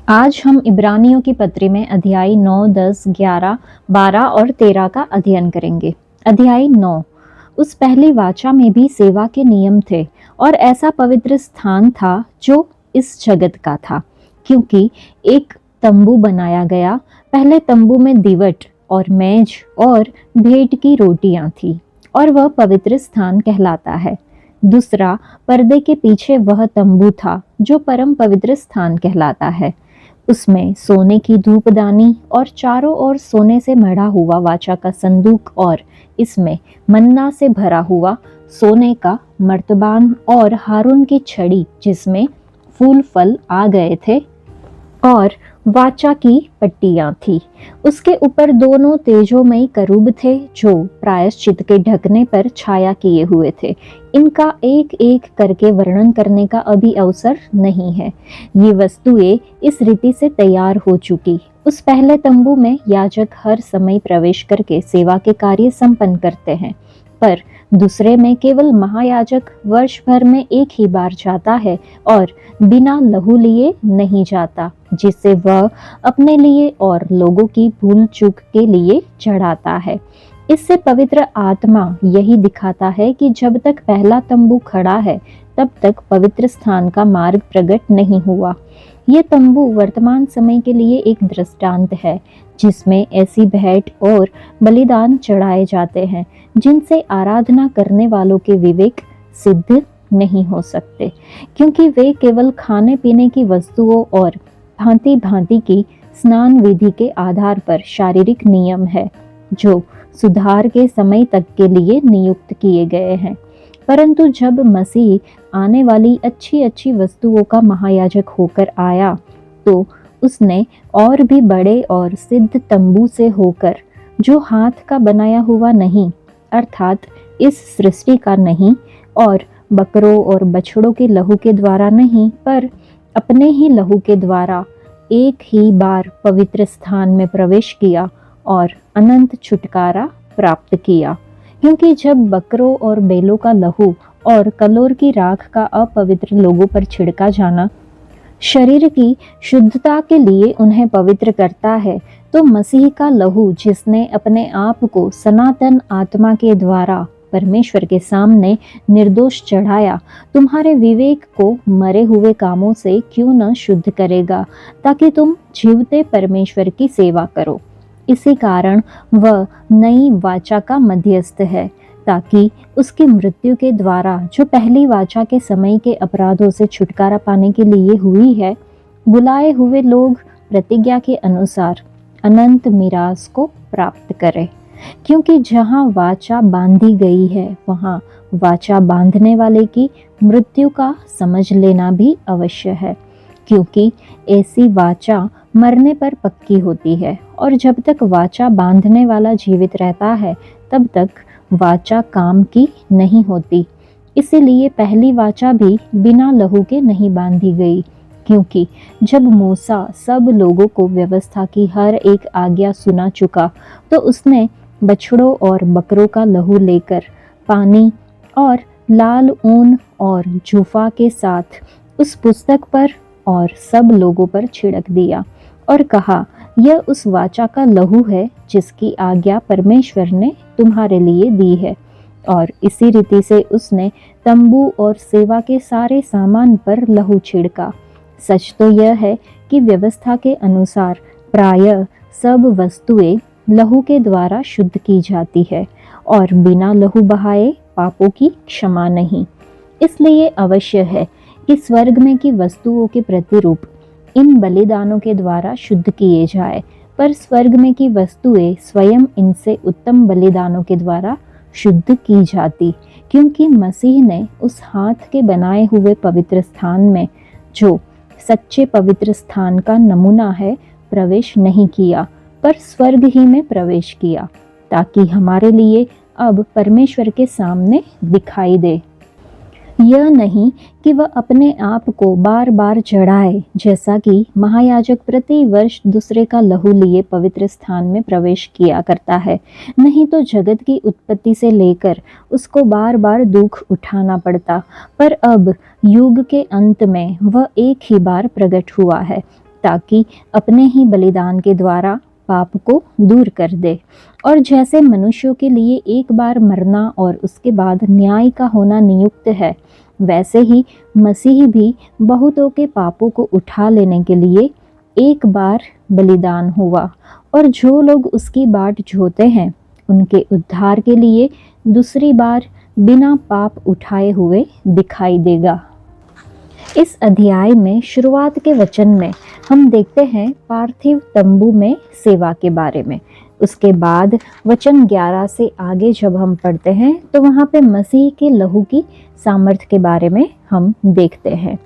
आज हम इब्रानियों की पत्री में अध्याय 9, 10, 11, 12 और 13 का अध्ययन करेंगे। अध्याय 9। उस पहली वाचा में भी सेवा के नियम थे और ऐसा पवित्र स्थान था जो इस जगत का था, क्योंकि एक तंबू बनाया गया। पहले तंबू में दीवट और मेज और भेंट की रोटियां थी और वह पवित्र स्थान कहलाता है। दूसरा पर्दे के पीछे वह तंबू था जो परम पवित्र स्थान कहलाता है। उसमें सोने की धूपदानी और चारों ओर सोने से मढ़ा हुआ वाचा का संदूक और इसमें मन्ना से भरा हुआ सोने का मर्तबान और हारून की छड़ी जिसमें फूल फल आ गए थे और वाचा की पट्टियां थी। उसके ऊपर दोनों तेजोमयी करूब थे जो प्रायश्चित के ढकने पर छाया किए हुए थे। इनका एक एक करके वर्णन करने का अभी अवसर नहीं है। ये वस्तुएं इस रीति से तैयार हो चुकी। उस पहले तंबू में याजक हर समय प्रवेश करके सेवा के कार्य संपन्न करते हैं, पर दूसरे में केवल महायाजक वर्ष भर में एक ही बार जाता है और बिना लहू लिए नहीं जाता, जिसे वह अपने लिए और लोगों की भूल चूक के लिए चढ़ाता है। इससे पवित्र आत्मा यही दिखाता है कि जब तक पहला तंबू खड़ा है तब तक पवित्र स्थान का मार्ग प्रकट नहीं हुआ। ये तंबू वर्तमान समय के लिए एक दृष्टांत है जिसमें ऐसी भेंट और बलिदान चढ़ाए जाते हैं जिनसे आराधना करने वालों के विवेक सिद्ध नहीं हो सकते, क्योंकि वे केवल खाने पीने की वस्तुओं और भांति भांति की स्नान विधि के आधार पर शारीरिक नियम है जो सुधार के समय तक के लिए नियुक्त किए गए हैं। परंतु जब मसीह आने वाली अच्छी अच्छी वस्तुओं का महायाजक होकर आया तो उसने और भी बड़े और सिद्ध तंबू से होकर, जो हाथ का बनाया हुआ नहीं अर्थात इस सृष्टि का नहीं और बकरों और बछड़ों के लहू के द्वारा नहीं, पर अपने ही लहू के द्वारा एक ही बार पवित्र स्थान में प्रवेश किया और अनंत छुटकारा प्राप्त किया। क्योंकि जब बकरों और बैलों का लहू और कलोर की राख का अपवित्र लोगों पर छिड़का जाना शरीर की शुद्धता के लिए उन्हें पवित्र करता है, तो मसीह का लहू जिसने अपने आप को सनातन आत्मा के द्वारा परमेश्वर के सामने निर्दोष चढ़ाया, तुम्हारे विवेक को मरे हुए कामों से क्यों न शुद्ध करेगा, ताकि तुम जीवते परमेश्वर की सेवा करो। इसी कारण वह नई वाचा का मध्यस्थ है, ताकि उसकी मृत्यु के द्वारा जो पहली वाचा के समय के अपराधों से छुटकारा पाने के लिए हुई है, बुलाए हुए लोग प्रतिज्ञा के अनुसार अनंत मिरास को प्राप्त करें। क्योंकि जहाँ वाचा बांधी गई है वहाँ वाचा बांधने वाले की मृत्यु का समझ लेना भी अवश्य है, क्योंकि ऐसी वाचा मरने पर पक्की होती है और जब तक वाचा बांधने वाला जीवित रहता है तब तक वाचा काम की नहीं होती। इसीलिए पहली वाचा भी बिना लहू के नहीं बांधी गई, क्योंकि जब मूसा सब लोगों को व्यवस्था की हर एक आज्ञा सुना चुका तो उसने बछड़ों और बकरों का लहू लेकर पानी और लाल ऊन और जूफा के साथ उस पुस्तक पर और सब लोगों पर छिड़क दिया और कहा, यह उस वाचा का लहू है जिसकी आज्ञा परमेश्वर ने तुम्हारे लिए दी है। और इसी रीति से उसने तंबू और सेवा के सारे सामान पर लहू छिड़का। सच तो यह है कि व्यवस्था के अनुसार प्रायः सब वस्तुएं लहू के द्वारा शुद्ध की जाती है और बिना लहू बहाए पापों की क्षमा नहीं। इसलिए अवश्य है कि स्वर्ग में की वस्तुओं के प्रतिरूप इन बलिदानों के द्वारा शुद्ध किए जाए, पर स्वर्ग में की वस्तुएं स्वयं इनसे उत्तम बलिदानों के द्वारा शुद्ध की जाती, क्योंकि मसीह ने उस हाथ के बनाए हुए पवित्र स्थान में, जो सच्चे पवित्र स्थान का नमूना है, प्रवेश नहीं किया, पर स्वर्ग ही में प्रवेश किया, ताकि हमारे लिए अब परमेश्वर के सामने दिखाई दे। यह नहीं कि वह अपने आप को बार बार चढ़ाए, जैसा कि महायाजक प्रति वर्ष दूसरे का लहू लिए पवित्र स्थान में प्रवेश किया करता है। नहीं तो जगत की उत्पत्ति से लेकर उसको बार बार दुख उठाना पड़ता, पर अब युग के अंत में वह एक ही बार प्रकट हुआ है ताकि अपने ही बलिदान के द्वारा पाप को दूर कर दे। और जैसे मनुष्यों के लिए एक बार मरना और उसके बाद न्याय का होना नियुक्त है, वैसे ही मसीह भी बहुतों के पापों को उठा लेने के लिए एक बार बलिदान हुआ, और जो लोग उसकी बाट जोहते हैं उनके उद्धार के लिए दूसरी बार बिना पाप उठाए हुए दिखाई देगा। इस अध्याय में शुरुआत के वचन में हम देखते हैं पार्थिव तंबू में सेवा के बारे में। उसके बाद वचन 11 से आगे जब हम पढ़ते हैं तो वहाँ पे मसीह के लहू की सामर्थ्य के बारे में हम देखते हैं।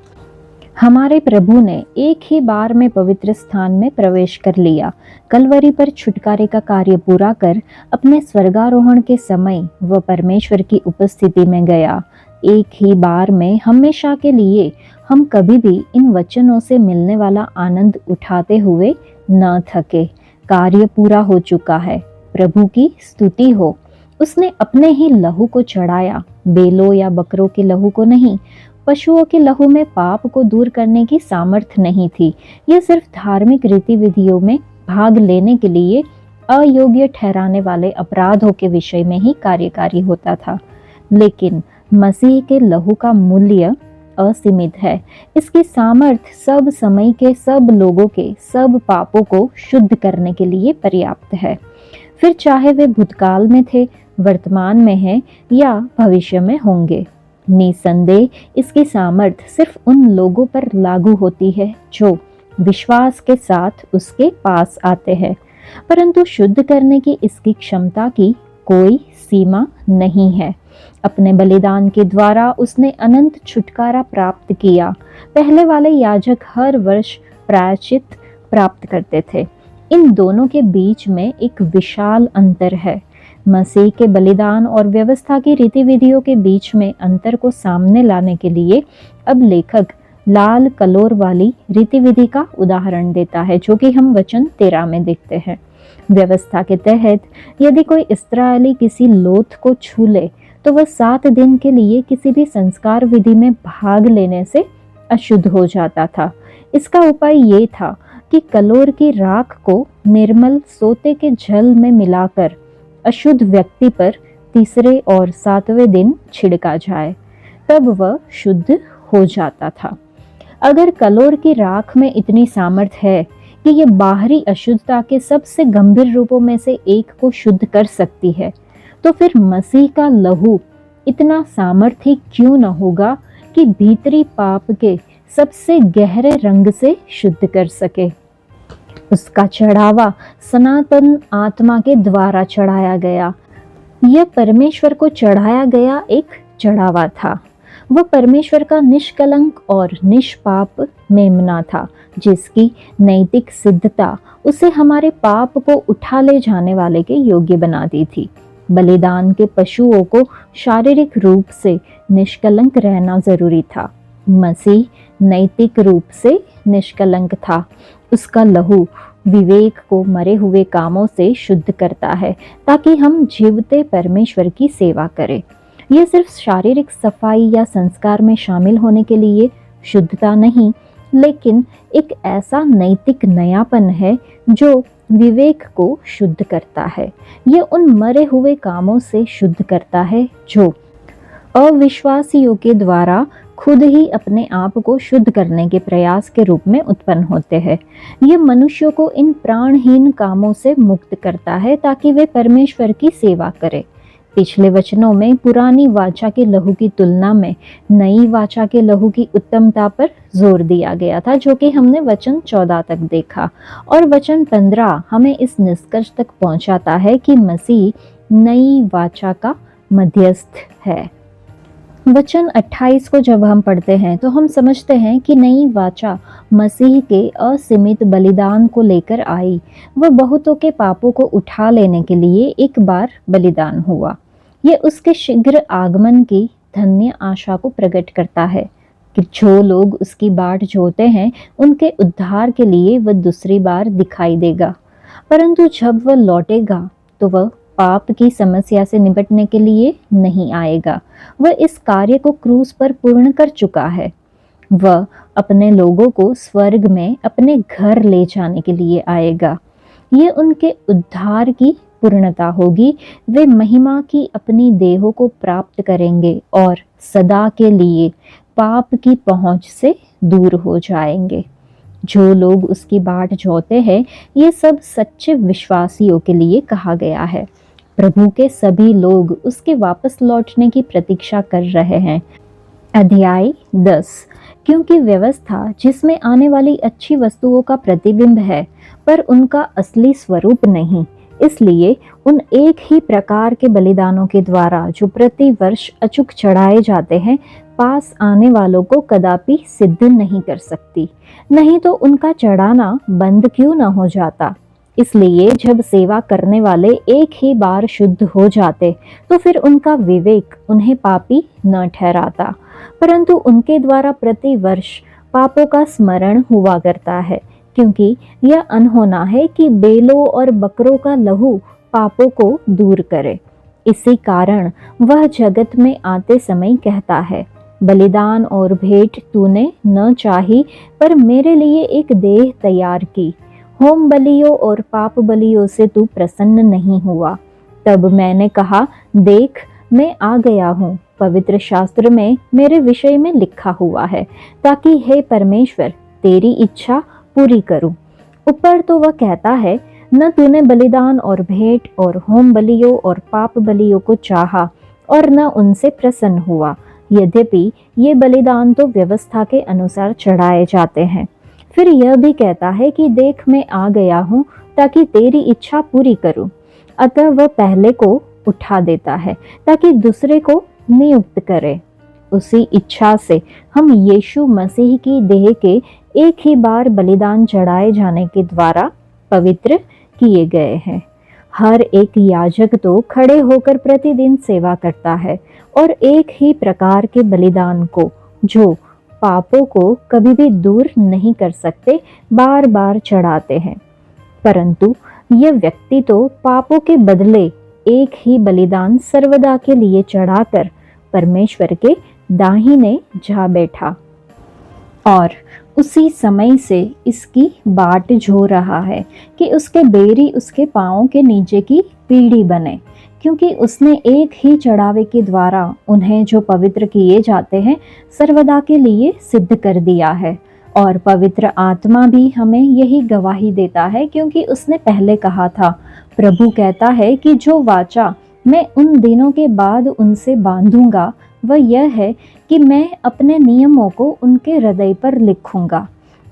हमारे प्रभु ने एक ही बार में पवित्र स्थान में प्रवेश कर लिया। कलवरी पर छुटकारे का कार्य पूरा कर अपने स्वर्गारोहण के समय वह परमेश्वर की उपस्थिति में गया। एक ही बार में हमेशा के लिए हम कभी भी इन वचनों से मिलने वाला आनंद उठाते हुए न थके। कार्य पूरा हो चुका है, प्रभु की स्तुति हो। उसने अपने ही लहू को चढ़ाया, बेलों या बकरों के लहू को नहीं। पशुओं के लहू में पाप को दूर करने की सामर्थ्य नहीं थी। यह सिर्फ धार्मिक रीति विधियों में भाग लेने के लिए अयोग्य ठहराने वाले अपराधों के विषय में ही कार्यकारी होता था। लेकिन मसीह के लहू का मूल्य असीमित है। इसकी सामर्थ्य सब समय के सब लोगों के सब पापों को शुद्ध करने के लिए पर्याप्त है। फिर चाहे वे भूतकाल में थे, वर्तमान में हैं या भविष्य में होंगे। निसंदेह इसकी सामर्थ्य सिर्फ उन लोगों पर लागू होती है जो विश्वास के साथ उसके पास आते हैं, परंतु शुद्ध करने की इसकी क्षमता की कोई सीमा नहीं है। अपने बलिदान के द्वारा उसने अनंत छुटकारा प्राप्त किया। पहले वाले याजक हर वर्ष प्रायश्चित प्राप्त करते थे। इन दोनों के बीच में एक विशाल अंतर है। मसीह के बलिदान और व्यवस्था की रीति विधियों के बीच में अंतर को सामने लाने के लिए अब लेखक लाल कलोर वाली रीति विधि का उदाहरण देता है, जो कि हम वचन 13 में देखते हैं। व्यवस्था के तहत यदि कोई इस्राएली किसी लोथ को छू ले तो वह 7 दिन के लिए किसी भी संस्कार विधि में भाग लेने से अशुद्ध हो जाता था। इसका उपाय ये था कि कलोर की राख को निर्मल सोते के जल में मिलाकर अशुद्ध व्यक्ति पर तीसरे और 7वें दिन छिड़का जाए, तब वह शुद्ध हो जाता था। अगर कलोर की राख में इतनी सामर्थ्य है कि यह बाहरी अशुद्धता के सबसे गंभीर रूपों में से एक को शुद्ध कर सकती है, तो फिर मसीह का लहू इतना सामर्थ्य क्यों न होगा कि भीतरी पाप के सबसे गहरे रंग से शुद्ध कर सके। उसका चढ़ावा सनातन आत्मा के द्वारा चढ़ाया गया। यह परमेश्वर को चढ़ाया गया एक चढ़ावा था। वह परमेश्वर का निष्कलंक और निष्पाप मेमना था, जिसकी नैतिक सिद्धता उसे हमारे पाप को उठा ले जाने वाले के योग्य बनाती थी। बलिदान के पशुओं को शारीरिक रूप से निष्कलंक रहना जरूरी था। मसीह नैतिक रूप से निष्कलंक था। उसका लहू विवेक को मरे हुए कामों से शुद्ध करता है ताकि हम जीवते परमेश्वर की सेवा करें। यह सिर्फ शारीरिक सफाई या संस्कार में शामिल होने के लिए शुद्धता नहीं, लेकिन एक ऐसा नैतिक नयापन है जो विवेक को शुद्ध करता है। यह उन मरे हुए कामों से शुद्ध करता है जो अविश्वासियों के द्वारा खुद ही अपने आप को शुद्ध करने के प्रयास के रूप में उत्पन्न होते हैं। यह मनुष्यों को इन प्राणहीन कामों से मुक्त करता है ताकि वे परमेश्वर की सेवा करें। पिछले वचनों में पुरानी वाचा के लहू की तुलना में नई वाचा के लहू की उत्तमता पर जोर दिया गया था, जो कि हमने वचन 14 तक देखा, और वचन 15 हमें इस निष्कर्ष तक पहुंचाता है कि मसीह नई वाचा का मध्यस्थ है। वचन 28 को जब हम पढ़ते हैं तो हम समझते हैं कि नई वाचा मसीह के असीमित बलिदान को लेकर आई। वह बहुतों के पापों को उठा लेने के लिए एक बार बलिदान हुआ। यह उसके शीघ्र आगमन की धन्य आशा को प्रकट करता है कि जो लोग उसकी बाट जोहते हैं उनके उद्धार के लिए वह दूसरी बार दिखाई देगा। परंतु जब वह लौटेगा तो वह पाप की समस्या से निपटने के लिए नहीं आएगा। वह इस कार्य को क्रूस पर पूर्ण कर चुका है। वह अपने लोगों को स्वर्ग में अपने घर ले जाने के लिए आएगा। ये उनके उद्धार की पूर्णता होगी। वे महिमा की अपनी देहों को प्राप्त करेंगे और सदा के लिए पाप की पहुंच से दूर हो जाएंगे। जो लोग उसकी बाट जोते हैं, ये सब सच्चे विश्वासियों के लिए कहा गया है। प्रभु के सभी लोग उसके वापस लौटने की प्रतीक्षा कर रहे हैं। अध्याय 10। क्योंकि व्यवस्था जिसमें आने वाली अच्छी वस्तुओं का प्रतिबिंब है, पर उनका असली स्वरूप नहीं, इसलिए उन एक ही प्रकार के बलिदानों के द्वारा जो प्रति वर्ष अचूक चढ़ाए जाते हैं, पास आने वालों को कदापि सिद्ध नहीं कर सकती। नहीं तो उनका चढ़ाना बंद क्यों न हो जाता। इसलिए जब सेवा करने वाले एक ही बार शुद्ध हो जाते, तो फिर उनका विवेक उन्हें पापी न ठहराता, परंतु उनके द्वारा प्रति वर्ष पापों का स्मरण हुआ करता है, क्योंकि यह अनहोना है कि बेलों और बकरों का लहू पापों को दूर करे। इसी कारण वह जगत में आते समय कहता है, बलिदान और भेंट तूने न चाही, पर मेरे लिए एक देह तैयार की। होम बलियों और पाप बलियों से तू प्रसन्न नहीं हुआ। तब मैंने कहा, देख मैं आ गया हूँ। पवित्र शास्त्र में मेरे विषय में लिखा हुआ है, ताकि हे परमेश्वर तेरी इच्छा पूरी करूं। ऊपर तो वह कहता है, न तूने बलिदान और भेंट और होम बलियों और पाप बलियों को चाहा और न उनसे प्रसन्न हुआ, यद्यपि ये बलिदान तो व्यवस्था के अनुसार चढ़ाए जाते हैं। फिर यह भी कहता है कि देख मैं आ गया हूँ ताकि तेरी इच्छा पूरी करूं। अतः वह पहले को उठा देता है ताकि दूसरे को नियुक्त करे। उसी इच्छा से हम यीशु मसीह की देह के एक ही बार बलिदान चढ़ाए जाने के द्वारा पवित्र किए गए हैं। हर एक याजक तो खड़े होकर प्रतिदिन सेवा करता है और एक ही प्रकार के बलिदान को, जो पापों को कभी भी दूर नहीं कर सकते, बार बार चढ़ाते हैं। परंतु यह व्यक्ति तो पापों के बदले एक ही बलिदान सर्वदा के लिए चढ़ाकर परमेश्वर के दाहिने जा बैठा और उसी समय से इसकी बाट जो रहा है कि उसके बेरी उसके पांवों के नीचे की पीढ़ी बने, क्योंकि उसने एक ही चढ़ावे के द्वारा उन्हें जो पवित्र किए जाते हैं सर्वदा के लिए सिद्ध कर दिया है। और पवित्र आत्मा भी हमें यही गवाही देता है, क्योंकि उसने पहले कहा था, प्रभु कहता है कि जो वाचा मैं उन दिनों के बाद उनसे बांधूंगा वह यह है कि मैं अपने नियमों को उनके हृदय पर लिखूंगा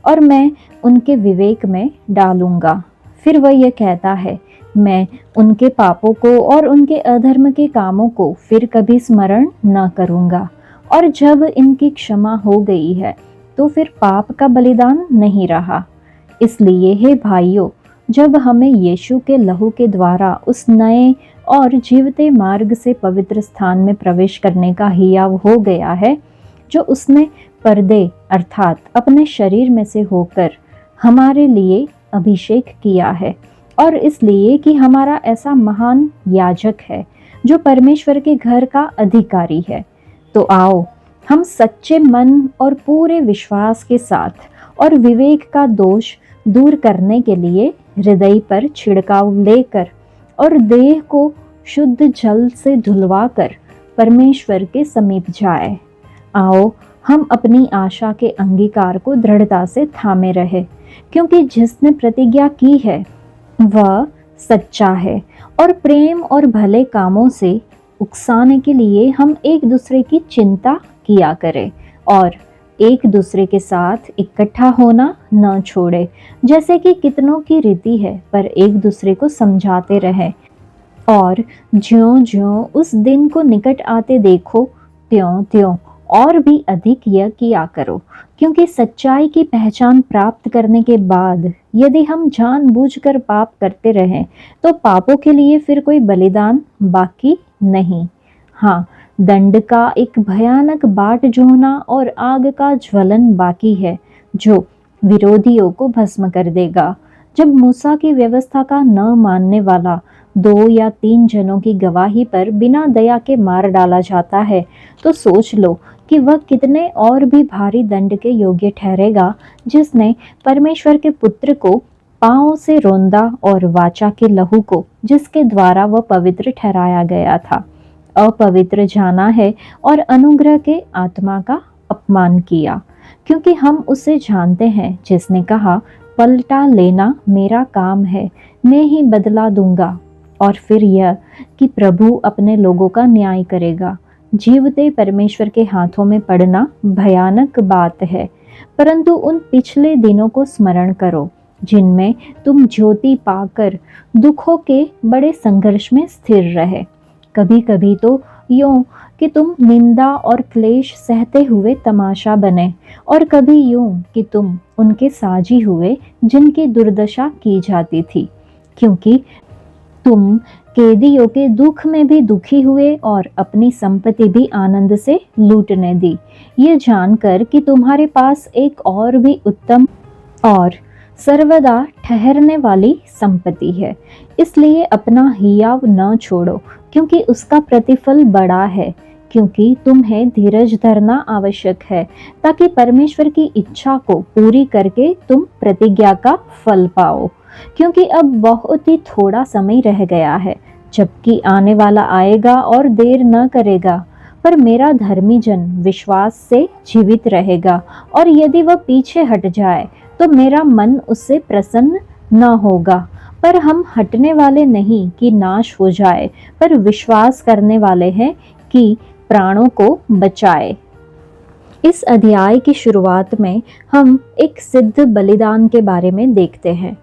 और मैं उनके विवेक में डालूंगा। फिर वह यह कहता है, मैं उनके पापों को और उनके अधर्म के कामों को फिर कभी स्मरण न करूंगा। और जब इनकी क्षमा हो गई है तो फिर पाप का बलिदान नहीं रहा। इसलिए हे भाइयों, जब हमें यीशु के लहू के द्वारा उस नए और जीवते मार्ग से पवित्र स्थान में प्रवेश करने का हियाव हो गया है, जो उसने पर्दे अर्थात अपने शरीर में से होकर हमारे लिए अभिषेक किया है, और इसलिए कि हमारा ऐसा महान याजक है जो परमेश्वर के घर का अधिकारी है, तो आओ हम सच्चे मन और पूरे विश्वास के साथ और विवेक का दोष दूर करने के लिए हृदय पर छिड़काव लेकर और देह को शुद्ध जल से धुलवाकर परमेश्वर के समीप जाए। आओ हम अपनी आशा के अंगीकार को दृढ़ता से थामे रहे, क्योंकि जिसने प्रतिज्ञा की है वह सच्चा है। और प्रेम और भले कामों से उकसाने के लिए हम एक दूसरे की चिंता किया करें और एक दूसरे के साथ इकट्ठा होना न छोड़े, जैसे कि कितनों की रीति है, पर एक दूसरे को समझाते रहें। और ज्यों-ज्यों उस दिन को निकट आते देखो, त्यों-त्यों और भी अधिक यह किया करो, क्योंकि सच्चाई की पहचान प्राप्त करने के बाद यदि हम जानबूझकर पाप करते रहें, तो पापों के लिए फिर कोई बलिदान बाकी नहीं। हाँ, दंड का एक भयानक बाट जोहना और आग का ज्वलन बाकी है, जो विरोधियों को भस्म कर देगा। जब मूसा की व्यवस्था का न मानने वाला 2 या 3 जनों की गवाही पर बिना दया के मार डाला जाता है, तो सोच लो कि वह कितने और भी भारी दंड के योग्य ठहरेगा जिसने परमेश्वर के पुत्र को पांव से रौंदा और वाचा के लहू को जिसके द्वारा वह पवित्र ठहराया गया था अपवित्र जाना है और अनुग्रह के आत्मा का अपमान किया। क्योंकि हम उसे जानते हैं जिसने कहा, पलटा लेना मेरा काम है, मैं ही बदला दूंगा। और फिर यह कि प्रभु अपने लोगों का न्याय करेगा। जीवते परमेश्वर के हाथों में पड़ना भयानक बात है, परंतु उन पिछले दिनों को स्मरण करो जिनमें तुम ज्योति पाकर दुखों के बड़े संघर्ष में स्थिर रहे। कभी कभी तो यूं कि तुम निंदा और क्लेश सहते हुए तमाशा बने, और कभी यूं कि तुम उनके साजी हुए जिनकी दुर्दशा की जाती थी, क्योंकि तुम कैदियों के दुख में भी दुखी हुए और अपनी संपत्ति भी आनंद से लूटने दी, ये जानकर कि तुम्हारे पास एक और भी उत्तम और सर्वदा ठहरने वाली संपत्ति है। इसलिए अपना हियाव न छोड़ो, क्योंकि उसका प्रतिफल बड़ा है। क्योंकि तुम्हें धीरज धरना आवश्यक है, ताकि परमेश्वर की इच्छा को पूरी करके तुम प्रतिज्ञा का फल पाओ। क्योंकि अब बहुत ही थोड़ा समय रह गया है, जबकि आने वाला आएगा और देर न करेगा। पर मेरा धर्मी जन विश्वास से जीवित रहेगा, और यदि वह पीछे हट जाए तो मेरा मन उससे प्रसन्न न होगा। पर हम हटने वाले नहीं कि नाश हो जाए, पर विश्वास करने वाले हैं कि प्राणों को बचाए। इस अध्याय की शुरुआत में हम एक सिद्ध बलिदान के बारे में देखते हैं।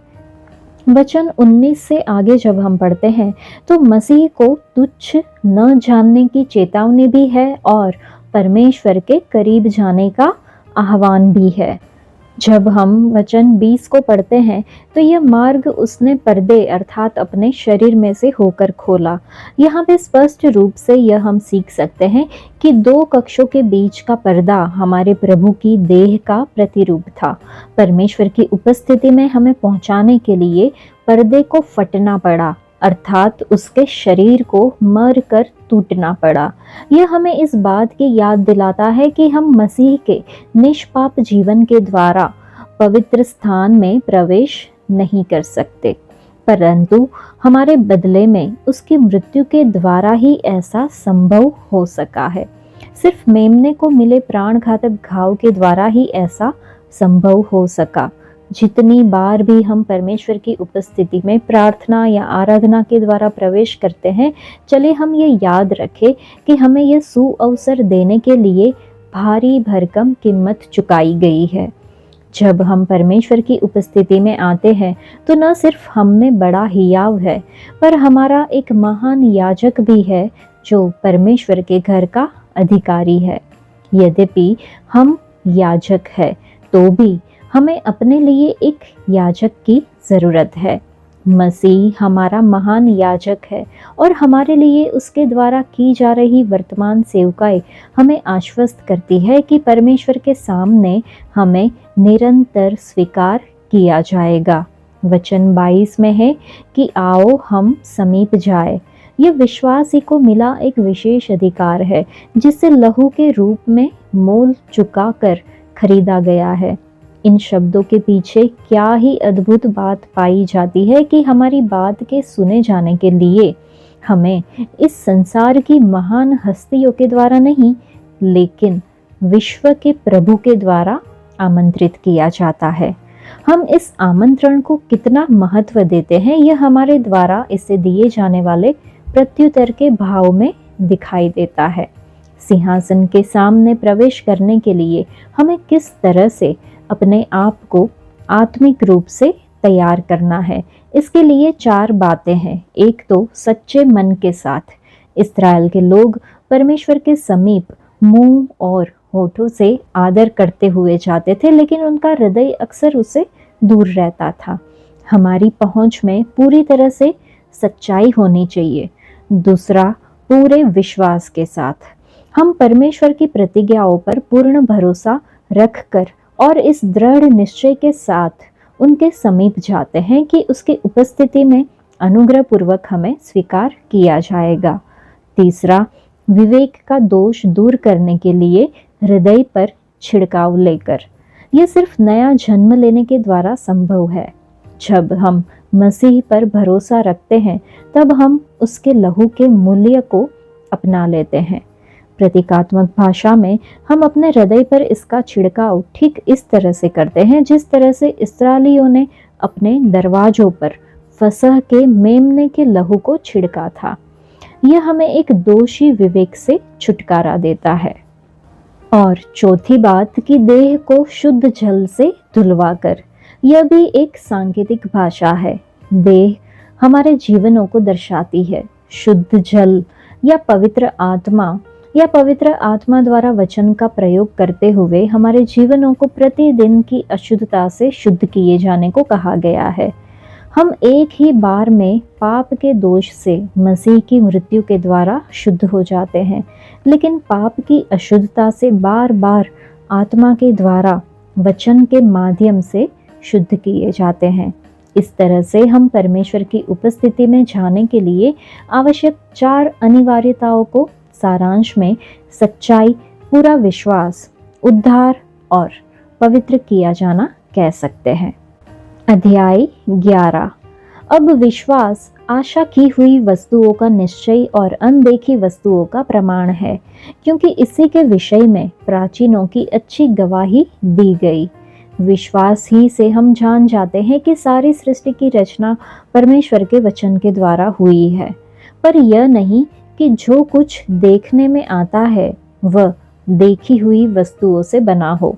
वचन 19 से आगे जब हम पढ़ते हैं तो मसीह को तुच्छ न जानने की चेतावनी भी है और परमेश्वर के करीब जाने का आह्वान भी है। जब हम वचन 20 को पढ़ते हैं तो यह मार्ग उसने पर्दे अर्थात अपने शरीर में से होकर खोला। यहाँ पे स्पष्ट रूप से यह हम सीख सकते हैं कि दो कक्षों के बीच का पर्दा हमारे प्रभु की देह का प्रतिरूप था। परमेश्वर की उपस्थिति में हमें पहुंचाने के लिए पर्दे को फटना पड़ा, अर्थात उसके शरीर को मर कर टूटना पड़ा। यह हमें इस बात की याद दिलाता है कि हम मसीह के निष्पाप जीवन के द्वारा पवित्र स्थान में प्रवेश नहीं कर सकते, परंतु हमारे बदले में उसकी मृत्यु के द्वारा ही ऐसा संभव हो सका है। सिर्फ मेमने को मिले प्राणघातक घाव के द्वारा ही ऐसा संभव हो सका। जितनी बार भी हम परमेश्वर की उपस्थिति में प्रार्थना या आराधना के द्वारा प्रवेश करते हैं, चले हम ये याद रखें कि हमें यह सुअवसर देने के लिए भारी भरकम कीमत चुकाई गई है। जब हम परमेश्वर की उपस्थिति में आते हैं तो न सिर्फ हम में बड़ा हियाव है, पर हमारा एक महान याजक भी है जो परमेश्वर के घर का अधिकारी है। यद्यपि हम याजक है तो भी हमें अपने लिए एक याजक की जरूरत है। मसीह हमारा महान याजक है और हमारे लिए उसके द्वारा की जा रही वर्तमान सेवकाई हमें आश्वस्त करती है कि परमेश्वर के सामने हमें निरंतर स्वीकार किया जाएगा। वचन 22 में है कि आओ हम समीप जाए। यह विश्वासी को मिला एक विशेष अधिकार है जिसे लहू के रूप में मोल चुकाकर खरीदा गया है। इन शब्दों के पीछे क्या ही अद्भुत बात पाई जाती है कि हमारी बात के सुने जाने के लिए हमें इस संसार की महान हस्तियों के द्वारा नहीं, लेकिन विश्व के प्रभु के द्वारा आमंत्रित किया जाता है। हम इस आमंत्रण को कितना महत्व देते हैं, यह हमारे द्वारा इसे दिए जाने वाले प्रत्युत्तर के भाव में दिखाई देता है। सिंहासन के सामने प्रवेश करने के लिए हमें किस तरह से अपने आप को आत्मिक रूप से तैयार करना है, इसके लिए 4 बातें हैं। एक तो सच्चे मन के साथ। इस्राएल के लोग परमेश्वर के समीप मुंह और होठों से आदर करते हुए जाते थे, लेकिन उनका हृदय अक्सर उससे दूर रहता था। हमारी पहुंच में पूरी तरह से सच्चाई होनी चाहिए। दूसरा, पूरे विश्वास के साथ। हम परमेश्वर की प्रतिज्ञाओं पर पूर्ण भरोसा रखकर और इस दृढ़ निश्चय के साथ उनके समीप जाते हैं कि उसकी उपस्थिति में अनुग्रह पूर्वक हमें स्वीकार किया जाएगा। तीसरा, विवेक का दोष दूर करने के लिए हृदय पर छिड़काव लेकर। यह सिर्फ नया जन्म लेने के द्वारा संभव है। जब हम मसीह पर भरोसा रखते हैं तब हम उसके लहू के मूल्य को अपना लेते हैं। प्रतीकात्मक भाषा में हम अपने हृदय पर इसका छिड़काव ठीक इस तरह से करते हैं जिस तरह से इस्राएलियों ने अपने दरवाजों पर फसह के मेमने के लहू को छिड़का था। यह हमें एक दोषी विवेक से छुटकारा देता है। और चौथी बात कि देह को शुद्ध जल से धुलवाकर, यह भी एक सांकेतिक भाषा है। देह हमारे जीवनों को दर्शाती है। शुद्ध जल या पवित्र आत्मा द्वारा वचन का प्रयोग करते हुए हमारे जीवनों को प्रतिदिन की अशुद्धता से शुद्ध किए जाने को कहा गया है। हम एक ही बार में पाप के दोष से मसीह की मृत्यु के द्वारा शुद्ध हो जाते हैं, लेकिन पाप की अशुद्धता से बार बार आत्मा के द्वारा वचन के माध्यम से शुद्ध किए जाते हैं। इस तरह से हम परमेश्वर की उपस्थिति में जाने के लिए आवश्यक 4 अनिवार्यताओं को सारांश में सच्चाई, पूरा विश्वास, उद्धार और पवित्र किया जाना कह सकते हैं। अध्याय 11। अब विश्वास आशा की हुई वस्तुओं का निश्चय और अनदेखी वस्तुओं का प्रमाण है, क्योंकि इसी के विषय में प्राचीनों की अच्छी गवाही दी गई। विश्वास ही से हम जान जाते हैं कि सारी सृष्टि की रचना परमेश्वर के वचन के द्वारा हुई है, पर यह नहीं कि जो कुछ देखने में आता है वह देखी हुई वस्तुओं से बना हो।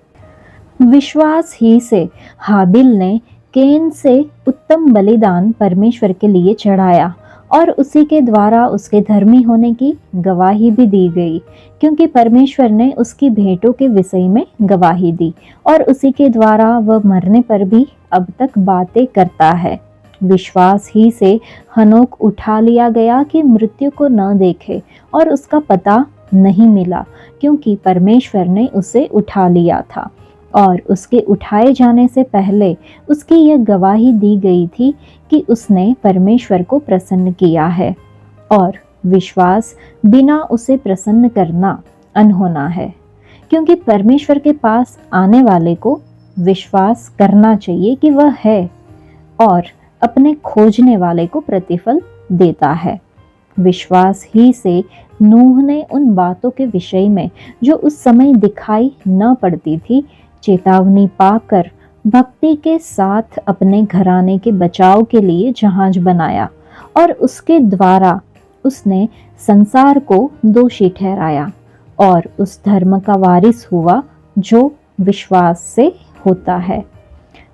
विश्वास ही से हाबिल ने कैन से उत्तम बलिदान परमेश्वर के लिए चढ़ाया और उसी के द्वारा उसके धर्मी होने की गवाही भी दी गई, क्योंकि परमेश्वर ने उसकी भेंटों के विषय में गवाही दी और उसी के द्वारा वह मरने पर भी अब तक बातें करता है। विश्वास ही से हनोक उठा लिया गया कि मृत्यु को न देखे और उसका पता नहीं मिला, क्योंकि परमेश्वर ने उसे उठा लिया था। और उसके उठाए जाने से पहले उसकी यह गवाही दी गई थी कि उसने परमेश्वर को प्रसन्न किया है, और विश्वास बिना उसे प्रसन्न करना अनहोना है, क्योंकि परमेश्वर के पास आने वाले को विश्वास करना चाहिए कि वह है और अपने खोजने वाले को प्रतिफल देता है। विश्वास ही से नूह ने उन बातों के विषय में जो उस समय दिखाई न पड़ती थी चेतावनी पाकर भक्ति के साथ अपने घराने के बचाव के लिए जहाज बनाया, और उसके द्वारा उसने संसार को दोषी ठहराया और उस धर्म का वारिस हुआ जो विश्वास से होता है।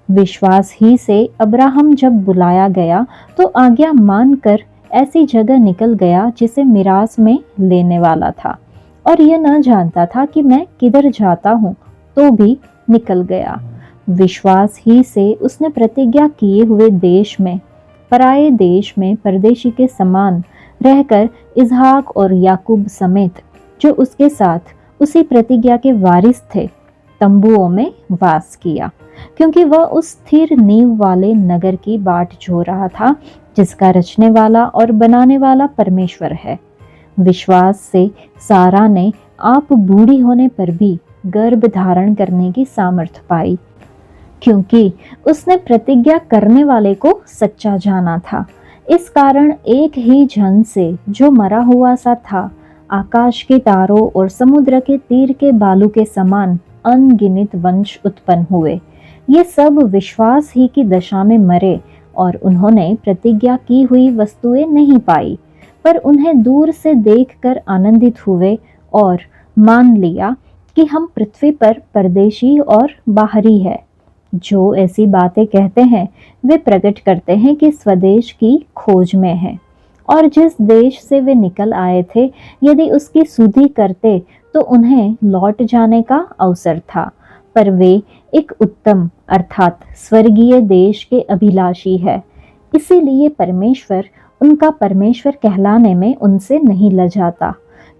विश्वास ही से अब्राहम जब बुलाया गया तो आज्ञा मानकर ऐसी जगह निकल गया जिसे मिरास में लेने वाला था, और यह न जानता था कि मैं किधर जाता हूँ, तो भी निकल गया। विश्वास ही से उसने प्रतिज्ञा किए हुए देश में, पराये देश में परदेशी के समान रहकर इसहाक और याकूब समेत जो उसके साथ उसी प्रतिज्ञा के वारिस थे तंबुओं में वास किया, क्योंकि वह उस स्थिर नींव वाले नगर की बाट जो रहा था जिसका रचने वाला और बनाने वाला परमेश्वर है। विश्वास से सारा ने आप बूढ़ी होने पर भी गर्भ धारण करने की सामर्थ पाई, क्योंकि उसने प्रतिज्ञा करने वाले को सच्चा जाना था। इस कारण एक ही जन से जो मरा हुआ सा था, आकाश के तारों और समुद्र के तीर के बालू के समान अनगिनत वंश उत्पन्न हुए। ये सब विश्वास ही की दशा में मरे, और उन्होंने प्रतिज्ञा की हुई वस्तुएं नहीं पाई, पर उन्हें दूर से देखकर आनंदित हुए और मान लिया कि हम पृथ्वी पर परदेशी और बाहरी है। जो ऐसी बातें कहते हैं वे प्रकट करते हैं कि स्वदेश की खोज में है, और जिस देश से वे निकल आए थे यदि उसकी सुधि करते तो उन्हें लौट जाने का अवसर था, पर वे एक उत्तम अर्थात स्वर्गीय देश के अभिलाषी है। इसीलिए परमेश्वर उनका परमेश्वर कहलाने में उनसे नहीं लजाता,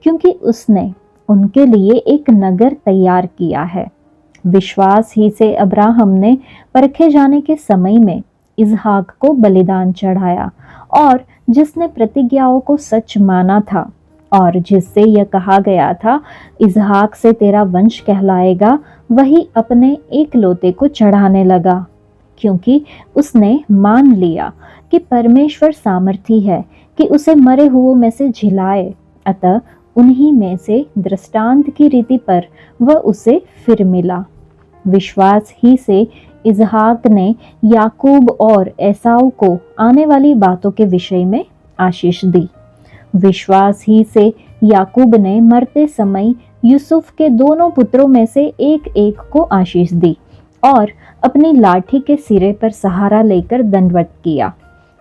क्योंकि उसने उनके लिए एक नगर तैयार किया है। विश्वास ही से अब्राहम ने परखे जाने के समय में इसहाक को बलिदान चढ़ाया, और जिसने प्रतिज्ञाओं को सच माना था और जिससे यह कहा गया था, इसहाक से तेरा वंश कहलाएगा, वही अपने एकलौते को चढ़ाने लगा, क्योंकि उसने मान लिया कि परमेश्वर सामर्थी है कि उसे मरे हुओं में से जिलाए। अतः उन्हीं में से दृष्टांत की रीति पर वह उसे फिर मिला। विश्वास ही से इसहाक ने याकूब और एसाव को आने वाली बातों के विषय में आशीष दी। विश्वास ही से याकूब ने मरते समय यूसुफ के दोनों पुत्रों में से एक एक को आशीष दी और अपनी लाठी के सिरे पर सहारा लेकर दंडवत किया।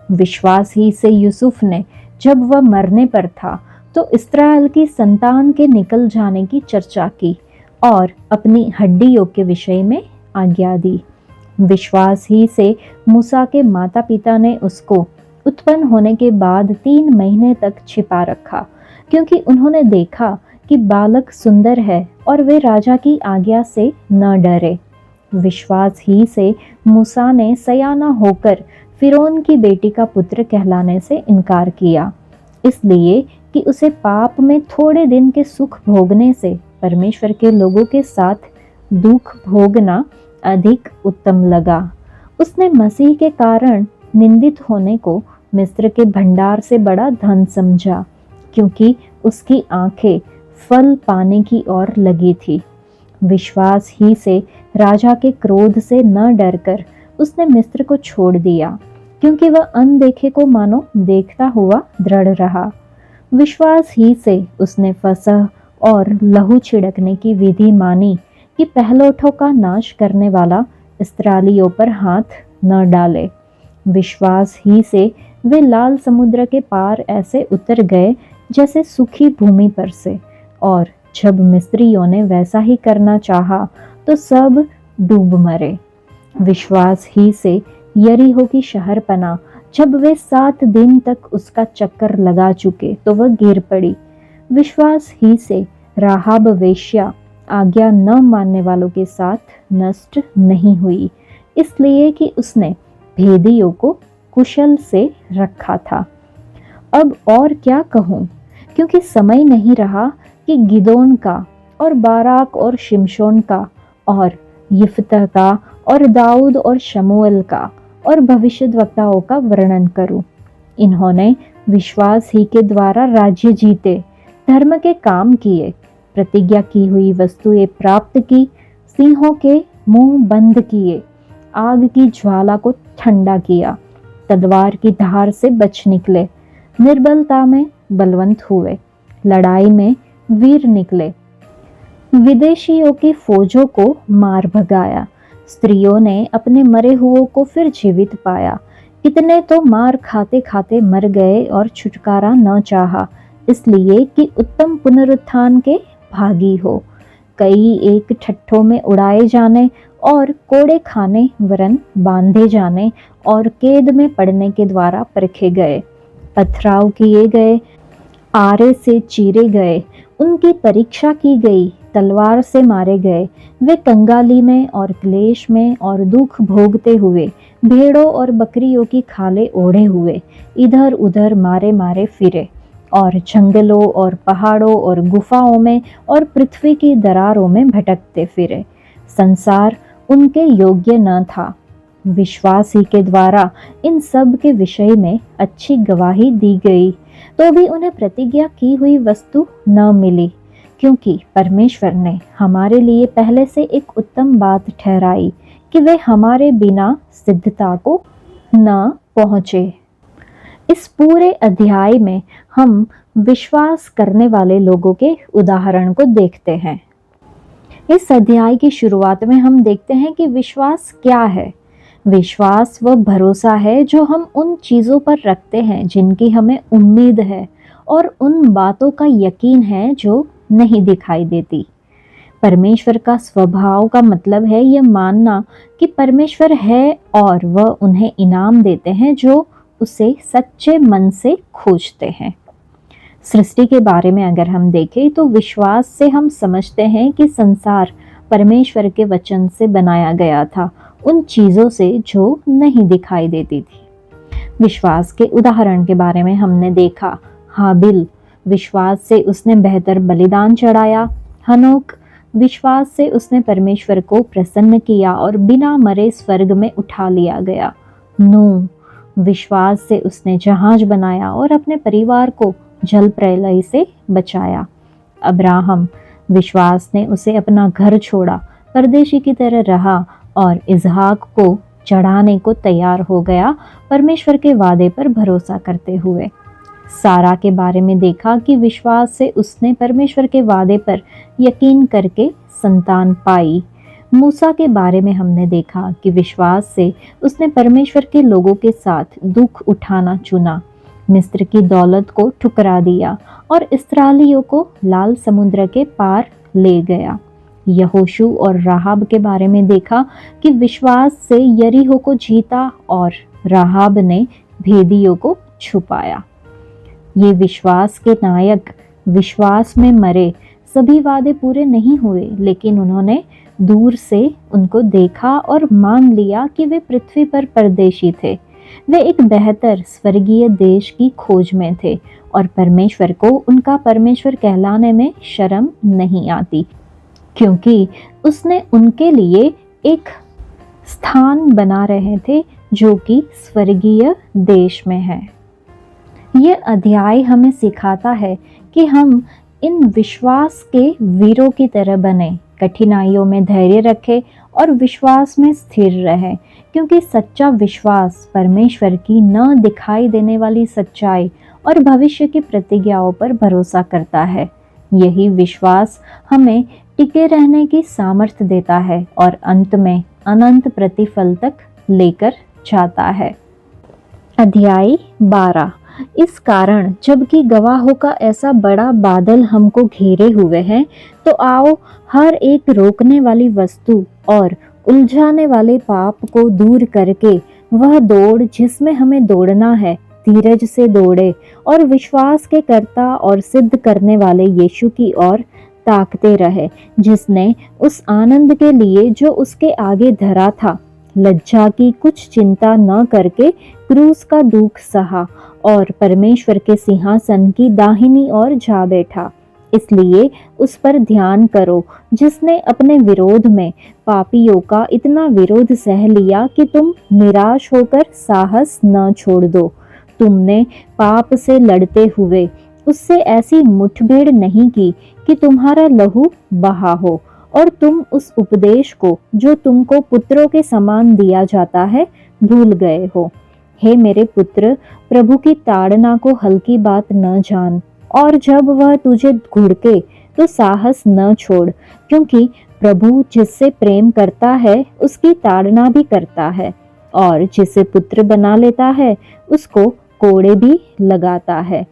विश्वास ही से यूसुफ ने जब वह मरने पर था तो इस्राएल की संतान के निकल जाने की चर्चा की और अपनी हड्डियों के विषय में आज्ञा दी। विश्वास ही से मूसा के माता पिता ने उसको उत्पन्न होने के बाद 3 महीने तक छिपा रखा, क्योंकि उन्होंने देखा कि बालक सुंदर है और वे राजा की आज्ञा से न डरे। विश्वास ही से मूसा ने सयाना होकर फिरौन की बेटी का पुत्र कहलाने से इनकार किया, इसलिए कि उसे पाप में थोड़े दिन के सुख भोगने से परमेश्वर के लोगों के साथ दुख भोगना अधिक उत्तम लगा। उसने मसीह के कारण निंदित होने को मिस्र के भंडार से बड़ा धन समझा, क्योंकि उसकी आंखें फल पाने की ओर लगी थी। विश्वास ही से राजा के क्रोध से न डरकर उसने मिस्र को छोड़ दिया, क्योंकि वह अनदेखे को मानो देखता हुआ दृढ़ रहा। विश्वास ही से उसने फसह और लहू छिड़कने की विधि मानी कि पहलौठों का नाश करने वाला इस्राएलियों पर हाथ न डाले। विश्वास ही से वे लाल समुद्र के पार ऐसे उतर गए जैसे सूखी भूमि पर से, और जब मिस्रियों ने वैसा ही करना चाहा तो सब डूब मरे। विश्वास ही से यरीहो की शहरपनाह जब वे 7 दिन तक उसका चक्कर लगा चुके तो वह गिर पड़ी। विश्वास ही से राहाब वेश्या आज्ञा न मानने वालों के साथ नष्ट नहीं हुई, इसलिए कि उसने भेदियों को कुशल से रखा था। अब और क्या कहूँ, क्योंकि समय नहीं रहा कि गिदोन का और बाराक और शिमशोन का और यिफ्तह का और दाऊद और शमूएल का और भविष्यद्वक्ताओं का वर्णन करूं। इन्होंने विश्वास ही के द्वारा राज्य जीते, धर्म के काम किए, प्रतिज्ञा की हुई वस्तुएं प्राप्त की, सिंहों के मुंह बंद किए, आग की ज्वाला को ठंडा किया, तलवार की धार से बच निकले, निर्बलता में बलवंत हुए, लड़ाई में वीर निकले, विदेशियों की फौजों को मार भगाया, स्त्रियों ने अपने मरे हुओं को फिर जीवित पाया, कितने तो मार खाते खाते मर गए और छुटकारा न चाहा, इसलिए कि उत्तम पुनरुत्थान के भागी हो। कई एक ठट्ठों में उड़ाए जाने और कोड़े खाने वरन बांधे जाने और कैद में पड़ने के द्वारा परखे गए, पथराव किए गए, आरे से चीरे गए, उनकी परीक्षा की गई, तलवार से मारे गए, वे कंगाली में और क्लेश में और दुख भोगते हुए, भेड़ों और बकरियों की खाले ओढ़े हुए, इधर उधर मारे मारे फिरे, और जंगलों और पहाड़ों और गुफाओं में और पृथ्वी की दरारों में भटकते फिरे। संसार उनके योग्य न था। विश्वास ही के द्वारा इन सब के विषय में अच्छी गवाही दी गई, तो भी उन्हें प्रतिज्ञा की हुई वस्तु न मिली, क्योंकि परमेश्वर ने हमारे लिए पहले से एक उत्तम बात ठहराई कि वे हमारे बिना सिद्धता को न पहुँचे। इस पूरे अध्याय में हम विश्वास करने वाले लोगों के उदाहरण को देखते हैं। इस अध्याय की शुरुआत में हम देखते हैं कि विश्वास क्या है। विश्वास वह भरोसा है जो हम उन चीज़ों पर रखते हैं जिनकी हमें उम्मीद है, और उन बातों का यकीन है जो नहीं दिखाई देती। परमेश्वर का स्वभाव का मतलब है यह मानना कि परमेश्वर है और वह उन्हें इनाम देते हैं जो उसे सच्चे मन से खोजते हैं। सृष्टि के बारे में अगर हम देखें तो विश्वास से हम समझते हैं कि संसार परमेश्वर के वचन से बनाया गया था, उन चीज़ों से जो नहीं दिखाई देती थी। विश्वास के उदाहरण के बारे में हमने देखा, हाबिल विश्वास से उसने बेहतर बलिदान चढ़ाया। हनोक, विश्वास से उसने परमेश्वर को प्रसन्न किया और बिना मरे स्वर्ग में उठा लिया गया। नूह, विश्वास से उसने जहाज बनाया और अपने परिवार को जल प्रलय से बचाया। अब्राहम, विश्वास ने उसे अपना घर छोड़ा, परदेशी की तरह रहा और इसहाक को चढ़ाने को तैयार हो गया, परमेश्वर के वादे पर भरोसा करते हुए। सारा के बारे में देखा कि विश्वास से उसने परमेश्वर के वादे पर यकीन करके संतान पाई। मूसा के बारे में हमने देखा कि विश्वास से उसने परमेश्वर के लोगों के साथ दुख उठाना चुना, मिस्र की दौलत को ठुकरा दिया और इस्राएलियों को लाल समुद्र के पार ले गया। यहोशू और राहाब के बारे में देखा कि विश्वास से यरीहो को जीता और राहाब ने भेदियों को छुपाया। ये विश्वास के नायक विश्वास में मरे। सभी वादे पूरे नहीं हुए, लेकिन उन्होंने दूर से उनको देखा और मान लिया कि वे पृथ्वी पर परदेशी थे। वे एक बेहतर स्वर्गीय देश की खोज में थे और परमेश्वर को उनका परमेश्वर कहलाने में शर्म नहीं आती, क्योंकि उसने उनके लिए एक स्थान बना रहे थे जो कि स्वर्गीय देश में है। यह अध्याय हमें सिखाता है कि हम इन विश्वास के वीरों की तरह बने, कठिनाइयों में धैर्य रखें और विश्वास में स्थिर रहें, क्योंकि सच्चा विश्वास परमेश्वर की न दिखाई देने वाली सच्चाई और भविष्य की प्रतिज्ञाओं पर भरोसा करता है। यही विश्वास हमें टिके रहने की सामर्थ्य देता है और अंत में अनंत प्रतिफल तक लेकर जाता है। अध्याय 12। इस कारण जबकि गवाहों का ऐसा बड़ा बादल हमको घेरे हुए हैं, तो आओ हर एक रोकने वाली वस्तु और उलझाने वाले पाप को दूर करके वह दौड़ जिसमें हमें दौड़ना है, धीरज से दौड़े और विश्वास के कर्ता और सिद्ध करने वाले यीशु की ओर ताकते रहे, जिसने उस आनंद के लिए जो उसके आगे धरा था, लज्जा की कुछ चिंता न करके क्रूस का दुख सहा और परमेश्वर के सिंहासन की दाहिनी ओर जा बैठा। इसलिए उस पर ध्यान करो, जिसने अपने विरोध में पापियों का इतना विरोध सह लिया कि तुम निराश होकर साहस न छोड़ दो। तुमने पाप से लड़ते हुए उससे ऐसी मुठभेड़ नहीं की कि तुम्हारा लहू बहा हो, और तुम उस उपदेश को जो तुमको पुत्रों के समान दिया जाता है भूल गए हो। हे मेरे पुत्र, प्रभु की ताड़ना को हल्की बात न जान, और जब वह तुझे घुड़के तो साहस न छोड़, क्योंकि प्रभु जिससे प्रेम करता है उसकी ताड़ना भी करता है, और जिसे पुत्र बना लेता है उसको कोड़े भी लगाता है।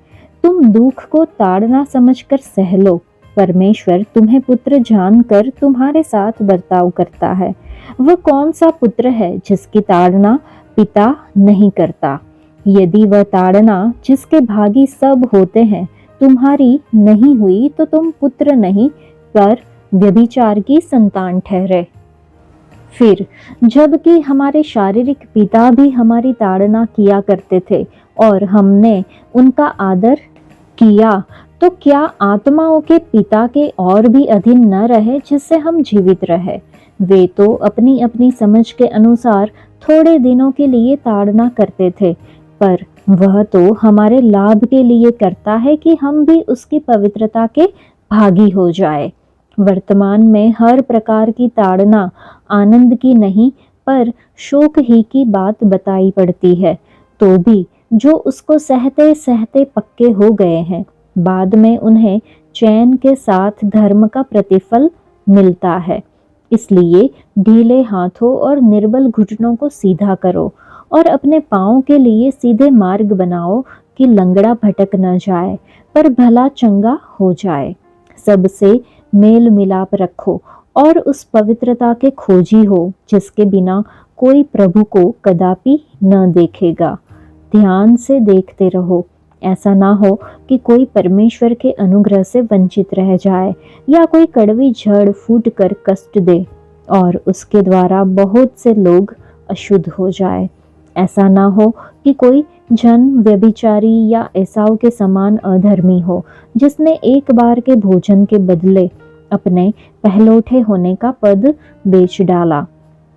तुम दुख को ताड़ना समझकर सह लो, परमेश्वर तुम्हें पुत्र जानकर तुम्हारे साथ बर्ताव करता है। वह कौन सा पुत्र है जिसकी ताड़ना पिता नहीं करता? यदि वह ताड़ना जिसके भागी सब होते हैं तुम्हारी नहीं हुई, तो तुम पुत्र नहीं पर व्यभिचार की संतान ठहरे। फिर जबकि हमारे शारीरिक पिता भी हमारी ताड़ना किया करते थे और हमने उनका आदर किया, तो क्या आत्माओं के पिता के और भी अधीन न रहे जिससे हम जीवित रहे? वे तो अपनी अपनी समझ के अनुसार थोड़े दिनों के लिए ताड़ना करते थे, पर वह तो हमारे लाभ के लिए करता है कि हम भी उसकी पवित्रता के भागी हो जाए। वर्तमान में हर प्रकार की ताड़ना आनंद की नहीं पर शोक ही की बात बताई पड़ती है, तो भी जो उसको सहते सहते पक्के हो गए हैं, बाद में उन्हें चैन के साथ धर्म का प्रतिफल मिलता है। इसलिए ढीले हाथों और निर्बल घुटनों को सीधा करो और अपने पाँव के लिए सीधे मार्ग बनाओ कि लंगड़ा भटक न जाए पर भला चंगा हो जाए। सबसे मेल मिलाप रखो और उस पवित्रता के खोजी हो जिसके बिना कोई प्रभु को कदापि न देखेगा। ध्यान से देखते रहो, ऐसा ना हो कि कोई परमेश्वर के अनुग्रह से वंचित रह जाए या कोई कड़वी जड़ फूट कर कष्ट दे और उसके द्वारा बहुत से लोग अशुद्ध हो जाए। ऐसा ना हो कि कोई जन व्यभिचारी या एसाव के समान अधर्मी हो, जिसने एक बार के भोजन के बदले अपने पहलौठे होने का पद बेच डाला।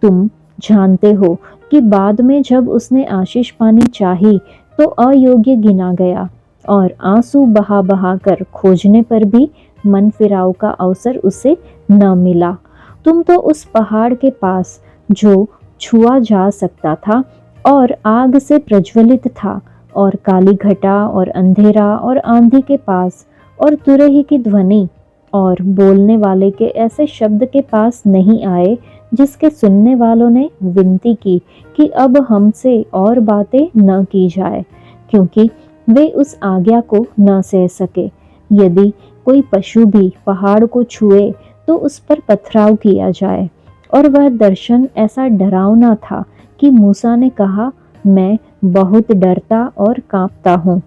तुम जानते हो कि बाद में जब उसने आशीष पानी चाही तो अयोग्य गिना गया और आंसू बहा बहा कर खोजने पर भी मन फिराव का अवसर उसे न मिला। तुम तो उस पहाड़ के पास जो छुआ जा सकता था और आग से प्रज्वलित था, और काली घटा और अंधेरा और आंधी के पास और तुरही की ध्वनि और बोलने वाले के ऐसे शब्द के पास नहीं आए जिसके सुनने वालों ने विनती की कि अब हमसे और बातें न की जाए, क्योंकि वे उस आज्ञा को न सह सके। यदि कोई पशु भी पहाड़ को छुए तो उस पर पथराव किया जाए। और वह दर्शन ऐसा डरावना था कि मूसा ने कहा, मैं बहुत डरता और कांपता हूँ।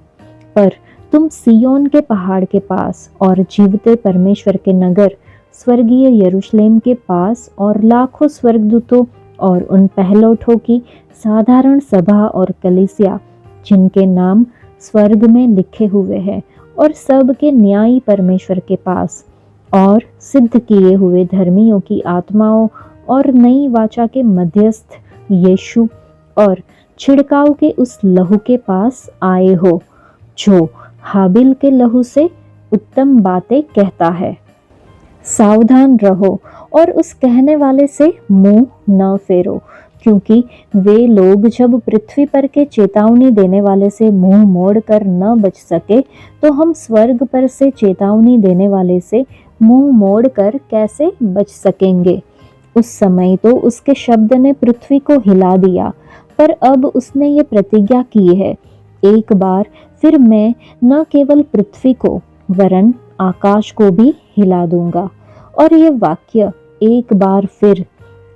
पर तुम सियोन के पहाड़ के पास और जीवते परमेश्वर के नगर स्वर्गीय यरूशलेम के पास और लाखों स्वर्गदूतों और उन पहलौठों की साधारण सभा और कलीसिया जिनके नाम स्वर्ग में लिखे हुए हैं और सब के न्यायी परमेश्वर के पास और सिद्ध किए हुए धर्मियों की आत्माओं और नई वाचा के मध्यस्थ यीशु और छिड़काव के उस लहू के पास आए हो जो हाबिल के लहू से उत्तम बातें कहता है। सावधान रहो और उस कहने वाले से मुंह न फेरो, क्योंकि वे लोग जब पृथ्वी पर के चेतावनी देने वाले से मुंह मोड़ कर न बच सके तो हम स्वर्ग पर से चेतावनी देने वाले से मुंह मोड़ कर कैसे बच सकेंगे। उस समय तो उसके शब्द ने पृथ्वी को हिला दिया, पर अब उसने ये प्रतिज्ञा की है, एक बार फिर मैं न केवल पृथ्वी को वरन आकाश को भी हिला दूंगा। और ये वाक्य एक बार फिर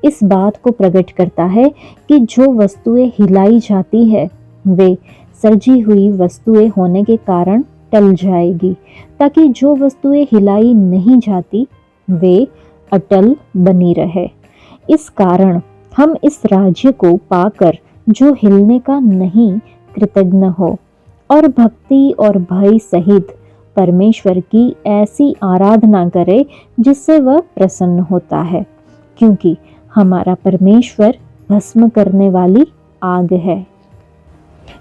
इस बात को प्रकट करता है कि जो वस्तुएं हिलाई जाती है वे सजी हुई वस्तुएं होने के कारण टल जाएगी, ताकि जो वस्तुएं हिलाई नहीं जाती वे अटल बनी रहे। इस कारण हम इस राज्य को पाकर जो हिलने का नहीं कृतज्ञ हो और भक्ति और भय सहित परमेश्वर की ऐसी आराधना करे जिससे वह प्रसन्न होता है, क्योंकि हमारा परमेश्वर भस्म करने वाली आग है।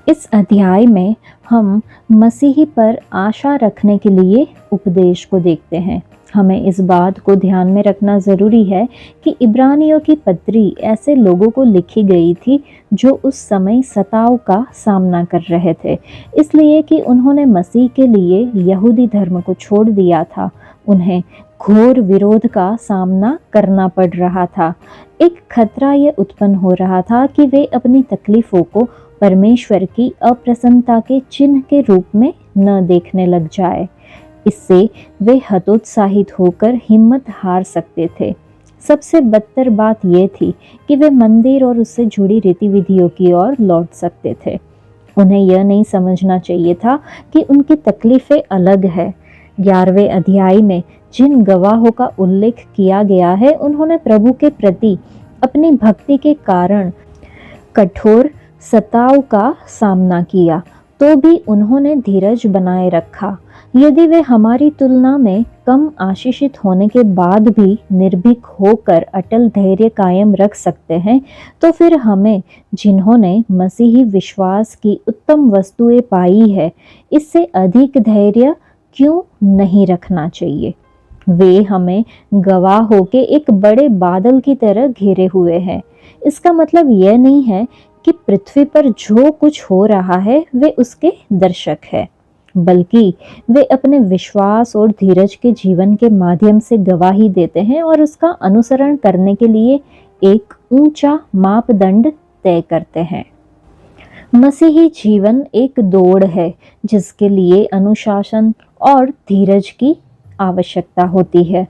इस अध्याय में हम मसीही पर आशा रखने के लिए उपदेश को देखते हैं। हमें इस बात को ध्यान में रखना जरूरी है कि इब्रानियों की पत्री ऐसे लोगों को लिखी गई थी जो उस समय सताव का सामना कर रहे थे, इसलिए कि उन्होंने मसीह के लिए यहूदी धर्म को छोड़ दिया था। उन्हें घोर विरोध का सामना करना पड़ रहा था। एक खतरा ये उत्पन्न हो रहा था कि वे अपनी तकलीफों को परमेश्वर की अप्रसन्नता के चिन्ह के रूप में न देखने लग जाए। इससे वे हतोत्साहित होकर हिम्मत हार सकते थे। सबसे बदतर बात यह थी कि वे मंदिर और उससे जुड़ी रीति-विधियों की ओर लौट सकते थे। उन्हें यह नहीं समझना चाहिए था कि उनकी तकलीफें अलग है। 11वें अध्याय में जिन गवाहों का उल्लेख किया गया है उन्होंने प्रभु के प्रति अपनी भक्ति के कारण कठोर सताव का सामना किया, तो भी उन्होंने धीरज बनाए रखा। यदि वे हमारी तुलना में कम आशीषित होने के बाद भी निर्भीक होकर अटल धैर्य कायम रख सकते हैं, तो फिर हमें जिन्होंने मसीही विश्वास की उत्तम वस्तुएं पाई है, इससे अधिक धैर्य क्यों नहीं रखना चाहिए। वे हमें गवाह होके एक बड़े बादल की तरह घेरे हुए हैं। इसका मतलब यह नहीं है कि पृथ्वी पर जो कुछ हो रहा है वे उसके दर्शक है, बल्कि वे अपने विश्वास और धीरज के जीवन के माध्यम से गवाही देते हैं और उसका अनुसरण करने के लिए एक ऊंचा मापदंड तय करते हैं। मसीही जीवन एक दौड़ है जिसके लिए अनुशासन और धीरज की आवश्यकता होती है।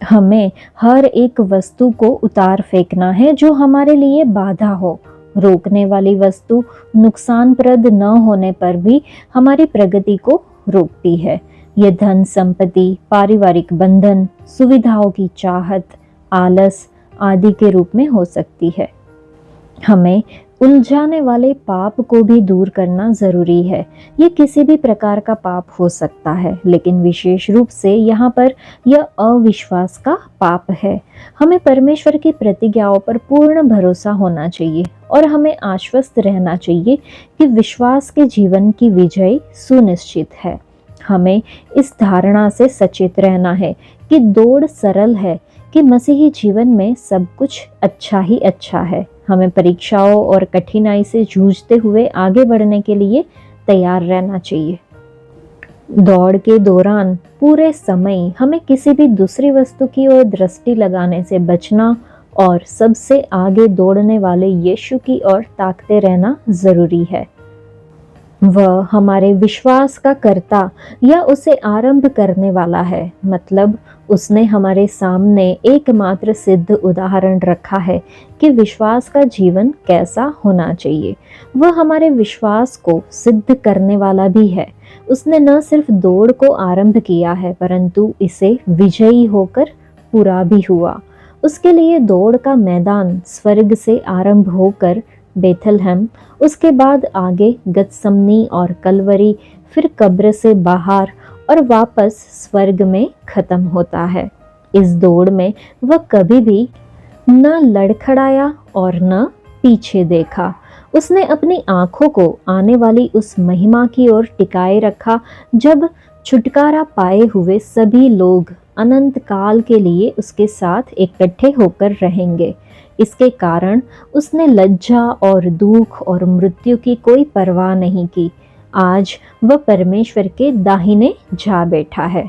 हमें हर एक वस्तु को उतार फेंकना है जो हमारे लिए बाधा हो। रोकने वाली वस्तु नुकसानप्रद न होने पर भी हमारी प्रगति को रोकती है। ये धन संपत्ति, पारिवारिक बंधन, सुविधाओं की चाहत, आलस आदि के रूप में हो सकती है। हमें उलझाने वाले पाप को भी दूर करना जरूरी है। ये किसी भी प्रकार का पाप हो सकता है, लेकिन विशेष रूप से यहाँ पर यह अविश्वास का पाप है। हमें परमेश्वर की प्रतिज्ञाओं पर पूर्ण भरोसा होना चाहिए और हमें आश्वस्त रहना चाहिए कि विश्वास के जीवन की विजय सुनिश्चित है। हमें इस धारणा से सचेत रहना है कि दौड़ सरल है, कि मसीही जीवन में सब कुछ अच्छा ही अच्छा है। हमें परीक्षाओं और कठिनाई से जूझते हुए आगे बढ़ने के लिए तैयार रहना चाहिए। दौड़ के दौरान पूरे समय हमें किसी भी दूसरी वस्तु की ओर दृष्टि लगाने से बचना और सबसे आगे दौड़ने वाले यीशु की ओर ताकते रहना जरूरी है। वह हमारे विश्वास का कर्ता या उसे आरंभ करने वाला है, मतलब उसने हमारे सामने एकमात्र सिद्ध उदाहरण रखा है कि विश्वास का जीवन कैसा होना चाहिए। वह हमारे विश्वास को सिद्ध करने वाला भी है। उसने न सिर्फ दौड़ को आरंभ किया है, परंतु इसे विजयी होकर पूरा भी हुआ। उसके लिए दौड़ का मैदान स्वर्ग से आरंभ होकर बेथलहम, उसके बाद आगे गतसमनी और कलवरी, फिर कब्र से बाहर और वापस स्वर्ग में खत्म होता है। इस दौड़ में वह कभी भी न लड़खड़ाया और न पीछे देखा। उसने अपनी आंखों को आने वाली उस महिमा की ओर टिकाए रखा, जब छुटकारा पाए हुए सभी लोग अनंत काल के लिए उसके साथ इकट्ठे होकर रहेंगे। इसके कारण उसने लज्जा और दुख और मृत्यु की कोई परवाह नहीं की। आज वह परमेश्वर के दाहिने जा बैठा है।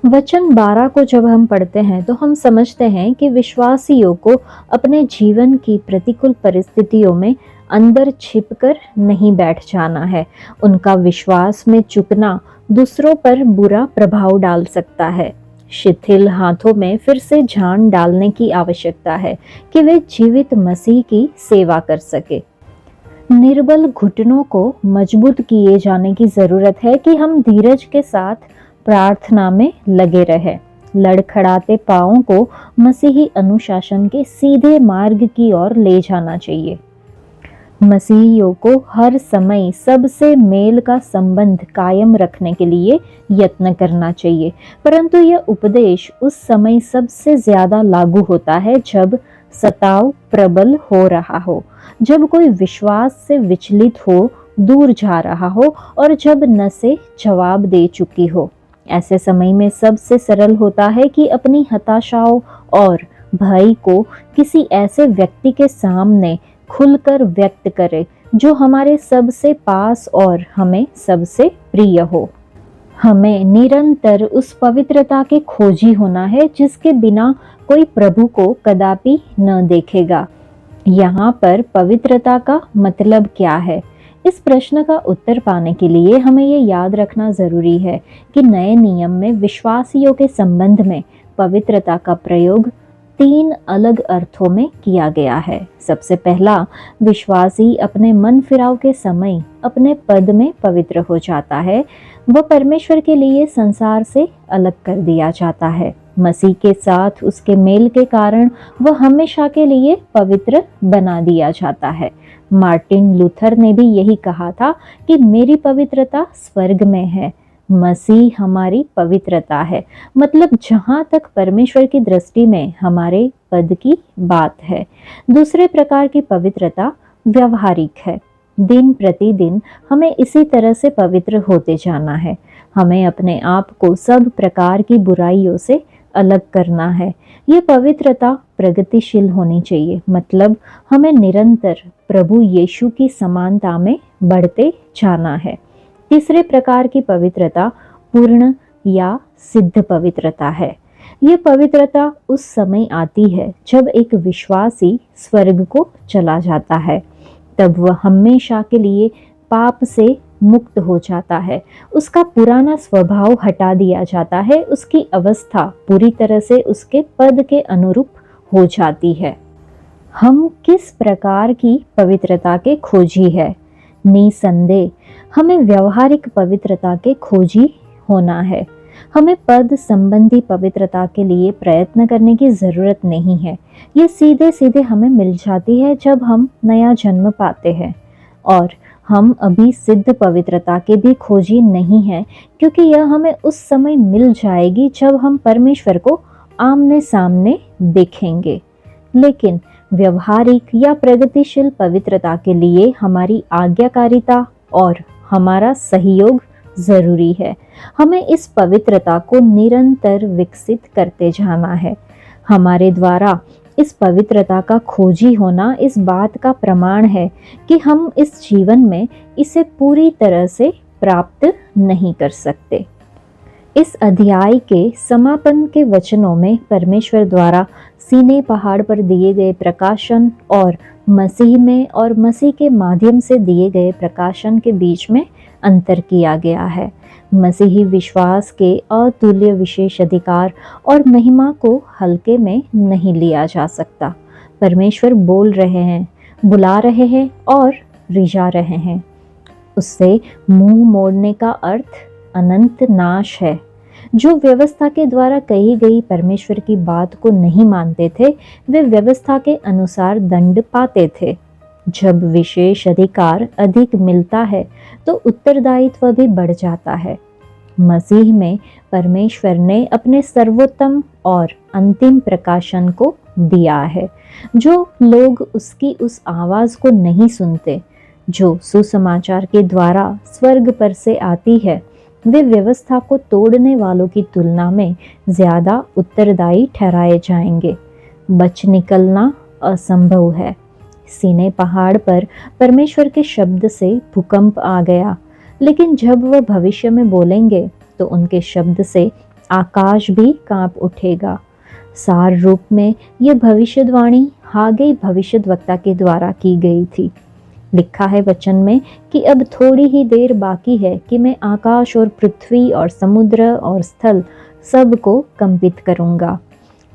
वचन 12 को जब हम पढ़ते हैं तो हम समझते हैं कि विश्वासियों को अपने जीवन की प्रतिकूल परिस्थितियों में अंदर छिपकर नहीं बैठ जाना है। उनका विश्वास में चुकना दूसरों पर बुरा प्रभाव डाल सकता है। शिथिल हाथों में फिर से जान डालने की आवश्यकता है कि वे जीवित मसीह की सेवा कर सके। निर्बल घुटनों को मजबूत किए जाने की जरूरत है कि हम धीरज के साथ प्रार्थना में लगे रहें। लड़खड़ाते पांवों को मसीही अनुशासन के सीधे मार्ग की ओर ले जाना चाहिए। मसीहियों को हर समय सबसे मेल का संबंध कायम रखने के लिए यत्न करना चाहिए, परंतु यह उपदेश उस समय सबसे ज्यादा लागू होता है जब सताव प्रबल हो रहा हो, जब कोई विश्वास से विचलित हो, दूर जा रहा हो और जब नसें जवाब दे चुकी हो। ऐसे समय में सबसे सरल होता है कि अपनी हताशाओं और भय को किसी ऐसे व्यक्ति के सामने खुलकर व्यक्त करें जो हमारे सबसे पास और हमें सबसे प्रिय हो। हमें निरंतर उस पवित्रता के खोजी होना है जिसके बिना कोई प्रभु को कदापि न देखेगा। यहाँ पर पवित्रता का मतलब क्या है? इस प्रश्न का उत्तर पाने के लिए हमें ये याद रखना जरूरी है कि नए नियम में विश्वासियों के संबंध में पवित्रता का प्रयोग 3 अलग अर्थों में किया गया है। सबसे पहला, विश्वासी अपने मन फिराव के समय अपने पद में पवित्र हो जाता है। वह परमेश्वर के लिए संसार से अलग कर दिया जाता है। मसीह के साथ उसके मेल के कारण वह हमेशा के लिए पवित्र बना दिया जाता है। मार्टिन लूथर ने भी यही कहा था कि मेरी पवित्रता स्वर्ग में है। मसीह हमारी पवित्रता है, मतलब जहाँ तक परमेश्वर की दृष्टि में हमारे पद की बात है। दूसरे प्रकार की पवित्रता व्यवहारिक है। दिन प्रतिदिन हमें इसी तरह से पवित्र होते जाना है। हमें अपने आप को सब प्रकार की बुराइयों से अलग करना है। ये पवित्रता प्रगतिशील होनी चाहिए, मतलब हमें निरंतर प्रभु यीशु की समानता में बढ़ते जाना है। तीसरे प्रकार की पवित्रता पूर्ण या सिद्ध पवित्रता है। ये पवित्रता उस समय आती है जब एक विश्वासी स्वर्ग को चला जाता है। तब वह हमेशा के लिए पाप से मुक्त हो जाता है। उसका पुराना स्वभाव हटा दिया जाता है। उसकी अवस्था पूरी तरह से उसके पद के अनुरूप हो जाती है। हम किस प्रकार की पवित्रता के खोजी है? निसंदेह हमें व्यवहारिक पवित्रता के खोजी होना है। हमें पद संबंधी पवित्रता के लिए प्रयत्न करने की जरूरत नहीं है। ये सीधे सीधे हमें मिल जाती है जब हम नया जन्म पाते हैं। और हम अभी सिद्ध पवित्रता के भी खोजी नहीं हैं, क्योंकि यह हमें उस समय मिल जाएगी जब हम परमेश्वर को आमने सामने देखेंगे। लेकिन व्यवहारिक या प्रगतिशील पवित्रता के लिए हमारी आज्ञाकारिता और हमारा सहयोग जरूरी है। हमें इस पवित्रता को निरंतर विकसित करते जाना है। हमारे द्वारा इस पवित्रता का खोजी होना इस बात का प्रमाण है कि हम इस जीवन में इसे पूरी तरह से प्राप्त नहीं कर सकते। इस अध्याय के समापन के वचनों में परमेश्वर द्वारा सीने पहाड़ पर दिए गए प्रकाशन और मसीह में और मसीह के माध्यम से दिए गए प्रकाशन के बीच में अंतर किया गया है। मसीही विश्वास के अतुल्य विशेष अधिकार और महिमा को हल्के में नहीं लिया जा सकता। परमेश्वर बोल रहे हैं, बुला रहे हैं और रिझा रहे हैं। उससे मुंह मोड़ने का अर्थ अनंत नाश है। जो व्यवस्था के द्वारा कही गई परमेश्वर की बात को नहीं मानते थे, वे व्यवस्था के अनुसार दंड पाते थे। जब विशेष अधिकार अधिक मिलता है तो उत्तरदायित्व भी बढ़ जाता है। मसीह में परमेश्वर ने अपने सर्वोत्तम और अंतिम प्रकाशन को दिया है। जो लोग उसकी उस आवाज को नहीं सुनते, जो सुसमाचार के द्वारा स्वर्ग पर से आती है, वे व्यवस्था को तोड़ने वालों की तुलना में ज्यादा उत्तरदायी ठहराए जाएंगे। बच निकलना असंभव है। सीने पहाड़ पर परमेश्वर के शब्द से भूकंप आ गया, लेकिन जब वह भविष्य में बोलेंगे तो उनके शब्द से आकाश भी कांप उठेगा। सार रूप में यह भविष्यवाणी हागे भविष्यद्वक्ता के द्वारा की गई थी। लिखा है वचन में कि अब थोड़ी ही देर बाकी है कि मैं आकाश और पृथ्वी और समुद्र और स्थल सब को कंपित करूंगा।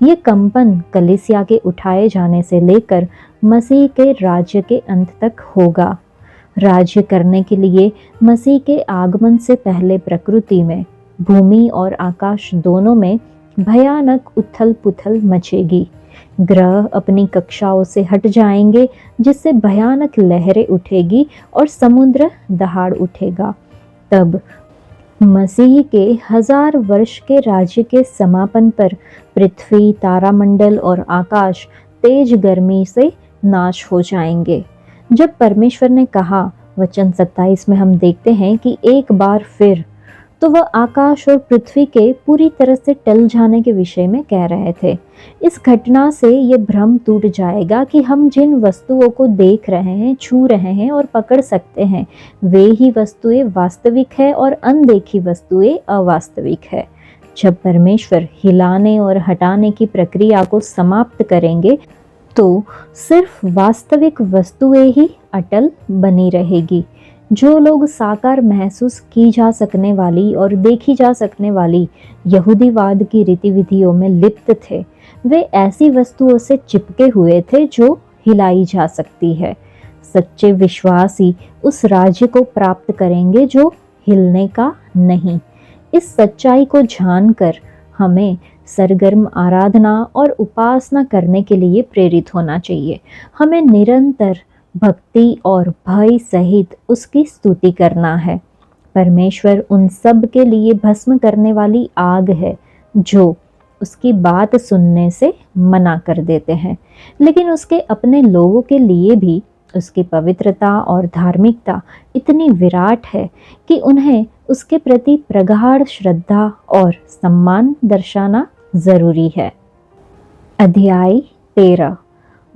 ये कंपन कलीसिया के उठाए जाने से लेकर मसीह के राज्य के अंत तक होगा। राज्य करने के लिए मसीह के आगमन से पहले प्रकृति में, भूमि और आकाश दोनों में भयानक उथल पुथल मचेगी। ग्रह अपनी कक्षाओं से हट जाएंगे, जिससे भयानक लहरें उठेगी और समुद्र दहाड़ उठेगा। तब मसीह के 1000 वर्ष के राज्य के समापन पर पृथ्वी, तारामंडल और आकाश तेज गर्मी से नाश हो जाएंगे। जब परमेश्वर ने कहा, वचन 27 में हम देखते हैं कि एक बार फिर, तो वह आकाश और पृथ्वी के पूरी तरह से टल जाने के विषय में कह रहे थे। इस घटना से ये भ्रम टूट जाएगा कि हम जिन वस्तुओं को देख रहे हैं, छू रहे हैं और पकड़ सकते हैं, वे ही वस्तुएं वास्तविक है और अनदेखी वस्तुएं अवास्तविक है। जब परमेश्वर हिलाने और हटाने की प्रक्रिया को समाप्त करेंगे तो सिर्फ वास्तविक वस्तुएं ही अटल बनी रहेगी। जो लोग साकार महसूस की जा सकने वाली और देखी जा सकने वाली यहूदीवाद की रीतिविधियों में लिप्त थे, वे ऐसी वस्तुओं से चिपके हुए थे जो हिलाई जा सकती है। सच्चे विश्वासी उस राज्य को प्राप्त करेंगे जो हिलने का नहीं। इस सच्चाई को जानकर हमें सरगर्म आराधना और उपासना करने के लिए प्रेरित होना चाहिए। हमें निरंतर भक्ति और भय सहित उसकी स्तुति करना है। परमेश्वर उन सब के लिए भस्म करने वाली आग है जो उसकी बात सुनने से मना कर देते हैं, लेकिन उसके अपने लोगों के लिए भी उसकी पवित्रता और धार्मिकता इतनी विराट है कि उन्हें उसके प्रति प्रगाढ़ श्रद्धा और सम्मान दर्शाना जरूरी है। अध्याय 13।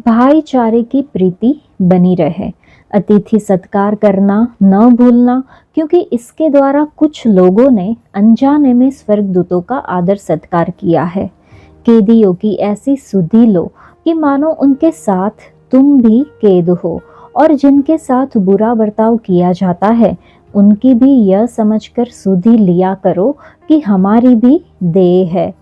भाईचारे की प्रीति बनी रहे। अतिथि सत्कार करना न भूलना, क्योंकि इसके द्वारा कुछ लोगों ने अनजाने में स्वर्गदूतों का आदर सत्कार किया है। कैदियों की ऐसी सुधि लो कि मानो उनके साथ तुम भी कैद हो, और जिनके साथ बुरा बर्ताव किया जाता है उनकी भी यह समझकर सुधि लिया करो कि हमारी भी देह है।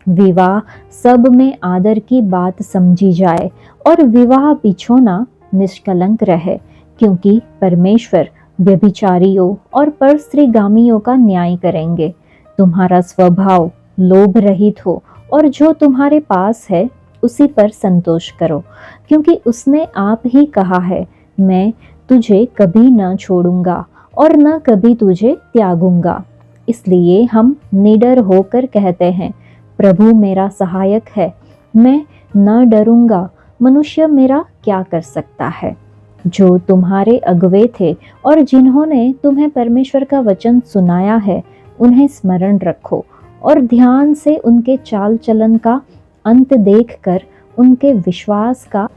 विवाह सब में आदर की बात समझी जाए और विवाह बिछोना निष्कलंक रहे, क्योंकि परमेश्वर व्यभिचारियों और परस्त्रीगामियों का न्याय करेंगे। तुम्हारा स्वभाव लोभ रहित हो और जो तुम्हारे पास है उसी पर संतोष करो, क्योंकि उसने आप ही कहा है, मैं तुझे कभी न छोड़ूंगा और न कभी तुझे त्यागूंगा। इसलिए हम निडर होकर कहते हैं, प्रभु मेरा सहायक है, मैं न डरूंगा, मनुष्य मेरा क्या कर सकता है। जो तुम्हारे अगुवे थे और जिन्होंने तुम्हें परमेश्वर का वचन सुनाया है, उन्हें स्मरण रखो और ध्यान से उनके चाल चलन का अंत देखकर उनके विश्वास का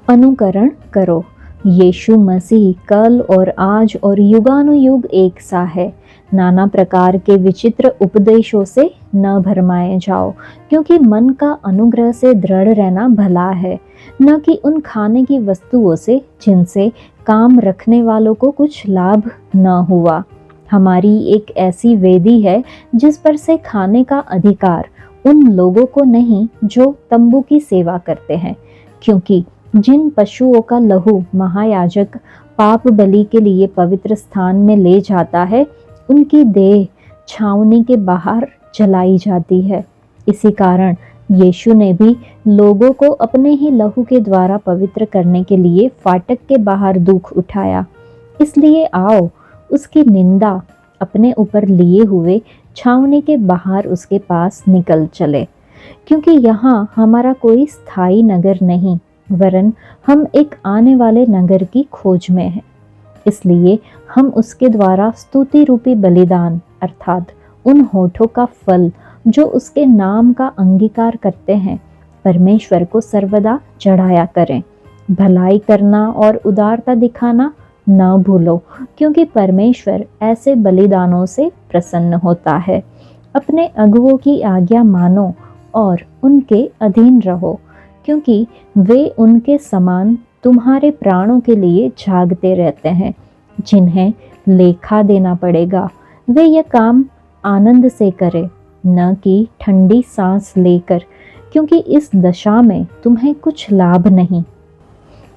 अनुकरण करो। यीशु मसीह कल और आज और युगानुयुग एक सा है। नाना प्रकार के विचित्र उपदेशों से न भरमाए जाओ, क्योंकि मन का अनुग्रह से दृढ़ रहना भला है, न कि उन खाने की वस्तुओं से जिनसे काम रखने वालों को कुछ लाभ न हुआ। हमारी एक ऐसी वेदी है जिस पर से खाने का अधिकार उन लोगों को नहीं जो तंबू की सेवा करते हैं, क्योंकि जिन पशुओं का लहू महायाजक पाप बलि के लिए पवित्र स्थान में ले जाता है, उनकी देह छावनी के बाहर जलाई जाती है। इसी कारण यीशु ने भी लोगों को अपने ही लहू के द्वारा पवित्र करने के लिए फाटक के बाहर दुख उठाया। इसलिए आओ, उसकी निंदा अपने ऊपर लिए हुए छावनी के बाहर उसके पास निकल चले, क्योंकि यहाँ हमारा कोई स्थायी नगर नहीं, वरन हम एक आने वाले नगर की खोज में हैं। इसलिए हम उसके द्वारा स्तुति रूपी बलिदान अर्थात उन होठों का फल जो उसके नाम का अंगीकार करते हैं, परमेश्वर को सर्वदा चढ़ाया करें। भलाई करना और उदारता दिखाना न भूलो, क्योंकि परमेश्वर ऐसे बलिदानों से प्रसन्न होता है। अपने अगुवों की आज्ञा मानो और उनके अधीन रहो, क्योंकि वे उनके समान तुम्हारे प्राणों के लिए जागते रहते हैं, जिन्हें लेखा देना पड़ेगा। वे यह काम आनंद से करें, न कि ठंडी सांस लेकर, क्योंकि इस दशा में तुम्हें कुछ लाभ नहीं।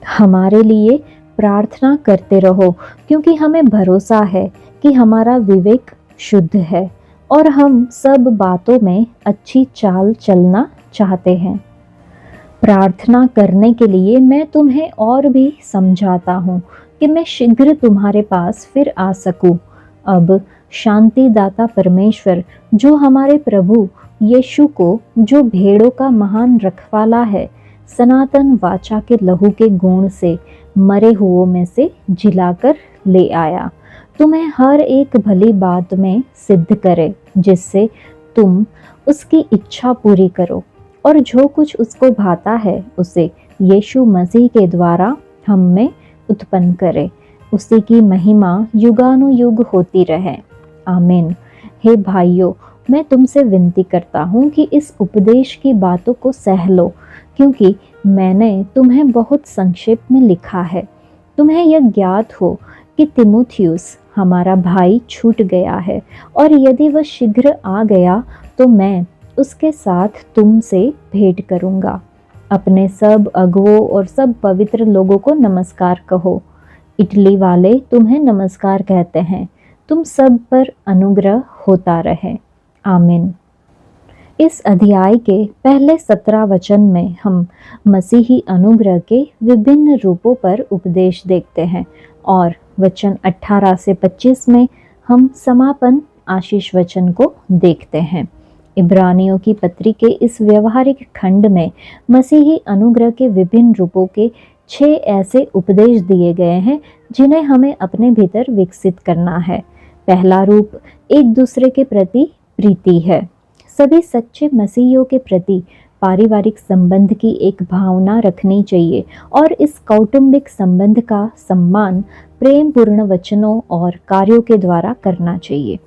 हमारे लिए प्रार्थना करते रहो, क्योंकि हमें भरोसा है कि हमारा विवेक शुद्ध है और हम सब बातों में अच्छी चाल चलना चाहते हैं। प्रार्थना करने के लिए मैं तुम्हें और भी समझाता हूँ कि मैं शीघ्र तुम्हारे पास फिर आ सकूँ। अब शांतिदाता परमेश्वर, जो हमारे प्रभु यीशु को, जो भेड़ों का महान रखवाला है, सनातन वाचा के लहू के गुण से मरे हुओं में से जिलाकर ले आया, तुम्हें हर एक भली बात में सिद्ध करे, जिससे तुम उसकी इच्छा पूरी करो और जो कुछ उसको भाता है उसे यीशु मसीह के द्वारा हम में उत्पन्न करे। उसी की महिमा युगानुयुग होती रहे। आमीन। हे भाइयों, मैं तुमसे विनती करता हूँ कि इस उपदेश की बातों को सह लो, क्योंकि मैंने तुम्हें बहुत संक्षेप में लिखा है। तुम्हें यह ज्ञात हो कि तीमुथियुस हमारा भाई छूट गया है, और यदि वह शीघ्र आ गया तो मैं उसके साथ तुमसे भेंट करूंगा। अपने सब अगुवों और सब पवित्र लोगों को नमस्कार कहो। इटली वाले तुम्हें नमस्कार कहते हैं। तुम सब पर अनुग्रह होता रहे। आमीन। इस अध्याय के पहले 17 वचन में हम मसीही अनुग्रह के विभिन्न रूपों पर उपदेश देखते हैं, और वचन 18 से 25 में हम समापन आशीष वचन को देखते हैं। इब्रानियों की पत्री के इस व्यवहारिक खंड में मसीही अनुग्रह के विभिन्न रूपों के 6 ऐसे उपदेश दिए गए हैं जिन्हें हमें अपने भीतर विकसित करना है। पहला रूप एक दूसरे के प्रति प्रीति है। सभी सच्चे मसीहियों के प्रति पारिवारिक संबंध की एक भावना रखनी चाहिए, और इस कौटुंबिक संबंध का सम्मान प्रेम पूर्ण वचनों और कार्यों के द्वारा करना चाहिए।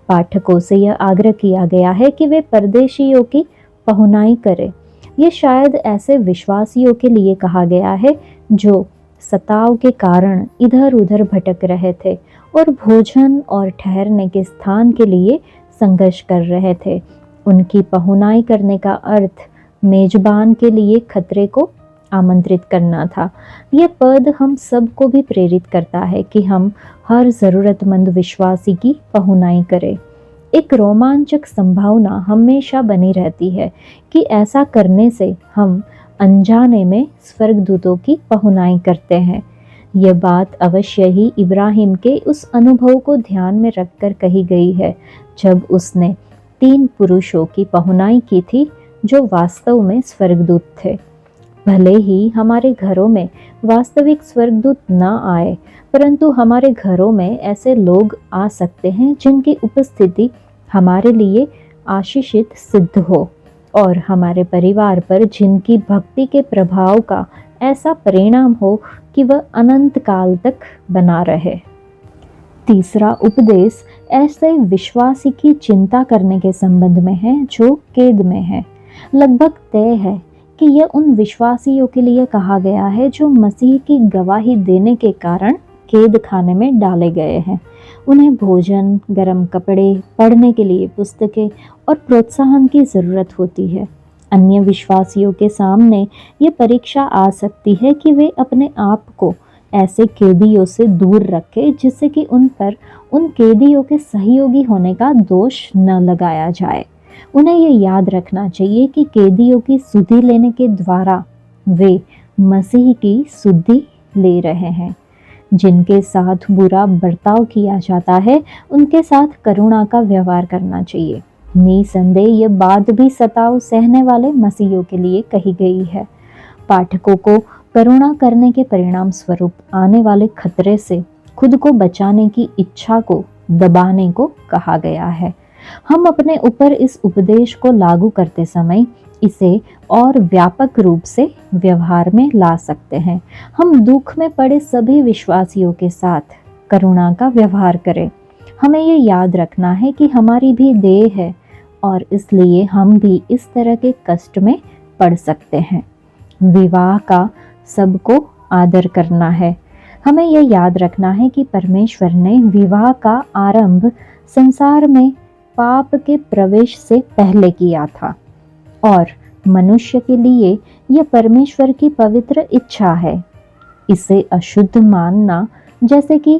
पाठकों से यह आग्रह किया गया है कि वे परदेशियों की पहुनाई करें। ये शायद ऐसे विश्वासियों के लिए कहा गया है जो सताव के कारण इधर उधर भटक रहे थे और भोजन और ठहरने के स्थान के लिए संघर्ष कर रहे थे। उनकी पहुनाई करने का अर्थ मेजबान के लिए खतरे को आमंत्रित करना था। यह पद हम सबको भी प्रेरित करता है कि हम हर ज़रूरतमंद विश्वासी की पहुनाई करें। एक रोमांचक संभावना हमेशा बनी रहती है कि ऐसा करने से हम अनजाने में स्वर्गदूतों की पहुनाई करते हैं। यह बात अवश्य ही इब्राहिम के उस अनुभव को ध्यान में रखकर कही गई है जब उसने 3 पुरुषों की पहुनाई की थी जो वास्तव में स्वर्गदूत थे। भले ही हमारे घरों में वास्तविक स्वर्गदूत न आए, परंतु हमारे घरों में ऐसे लोग आ सकते हैं जिनकी उपस्थिति हमारे लिए आशीषित सिद्ध हो और हमारे परिवार पर जिनकी भक्ति के प्रभाव का ऐसा परिणाम हो कि वह अनंत काल तक बना रहे। तीसरा उपदेश ऐसे विश्वासी की चिंता करने के संबंध में है जो कैद में है। लगभग तय है कि यह उन विश्वासियों के लिए कहा गया है जो मसीह की गवाही देने के कारण कैद खाने में डाले गए हैं। उन्हें भोजन, गर्म कपड़े, पढ़ने के लिए पुस्तकें और प्रोत्साहन की ज़रूरत होती है। अन्य विश्वासियों के सामने ये परीक्षा आ सकती है कि वे अपने आप को ऐसे कैदियों से दूर रखें जिससे कि उन पर उन कैदियों के सहयोगी होने का दोष न लगाया जाए। उन्हें ये याद रखना चाहिए कि कैदियों की सुधि लेने के द्वारा वे मसीह की सुधि ले रहे हैं। जिनके साथ बुरा बर्ताव किया जाता है उनके साथ करुणा का व्यवहार करना चाहिए। निसंदेह यह बात भी सताव सहने वाले मसीहियों के लिए कही गई है। पाठकों को करुणा करने के परिणाम स्वरूप आने वाले खतरे से खुद को बचाने की इच्छा को दबाने को कहा गया है। हम अपने ऊपर इस उपदेश को लागू करते समय इसे और व्यापक रूप से व्यवहार में ला सकते हैं। हम दुख में पड़े सभी विश्वासियों के साथ करुणा का व्यवहार करें। हमें ये याद रखना है कि हमारी भी देह है और इसलिए हम भी इस तरह के कष्ट में पड़ सकते हैं। विवाह का सबको आदर करना है। हमें यह याद रखना है कि परमेश्वर ने विवाह का आरंभ संसार में पाप के प्रवेश से पहले किया था और मनुष्य के लिए यह परमेश्वर की पवित्र इच्छा है। इसे अशुद्ध मानना जैसे कि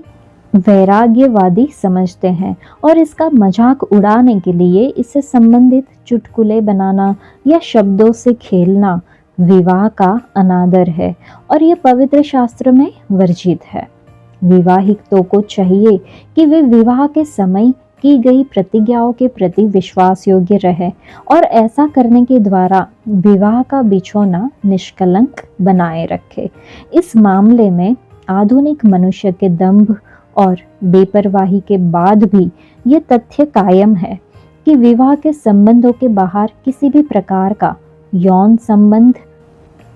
वैराग्यवादी समझते हैं और इसका मजाक उड़ाने के लिए इससे संबंधित चुटकुले बनाना या शब्दों से खेलना विवाह का अनादर है और यह पवित्र शास्त्र में वर्जित है। विवाहितों को चाहिए कि वे विवाह के समय की गई प्रतिज्ञाओं के प्रति विश्वास योग्य रहे और ऐसा करने के द्वारा विवाह का बिछौना निष्कलंक बनाए रखे। इस मामले में आधुनिक मनुष्य के दंभ और बेपरवाही के बाद भी ये तथ्य कायम है कि विवाह के संबंधों के बाहर किसी भी प्रकार का यौन संबंध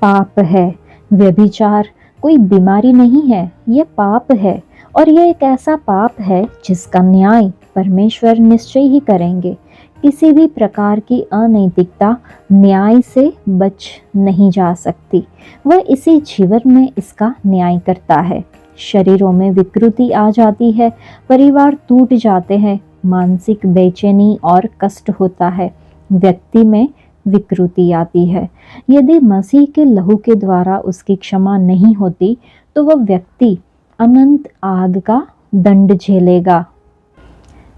पाप है। व्यभिचार कोई बीमारी नहीं है, यह पाप है और यह एक ऐसा पाप है जिसका न्याय परमेश्वर निश्चय ही करेंगे। किसी भी प्रकार की अनैतिकता न्याय से बच नहीं जा सकती। वह इसी जीवन में इसका न्याय करता है। शरीरों में विकृति आ जाती है, परिवार टूट जाते हैं, मानसिक बेचैनी और कष्ट होता है, व्यक्ति में विकृति आती है। यदि मसीह के लहू के द्वारा उसकी क्षमा नहीं होती तो वह व्यक्ति अनंत आग का दंड झेलेगा।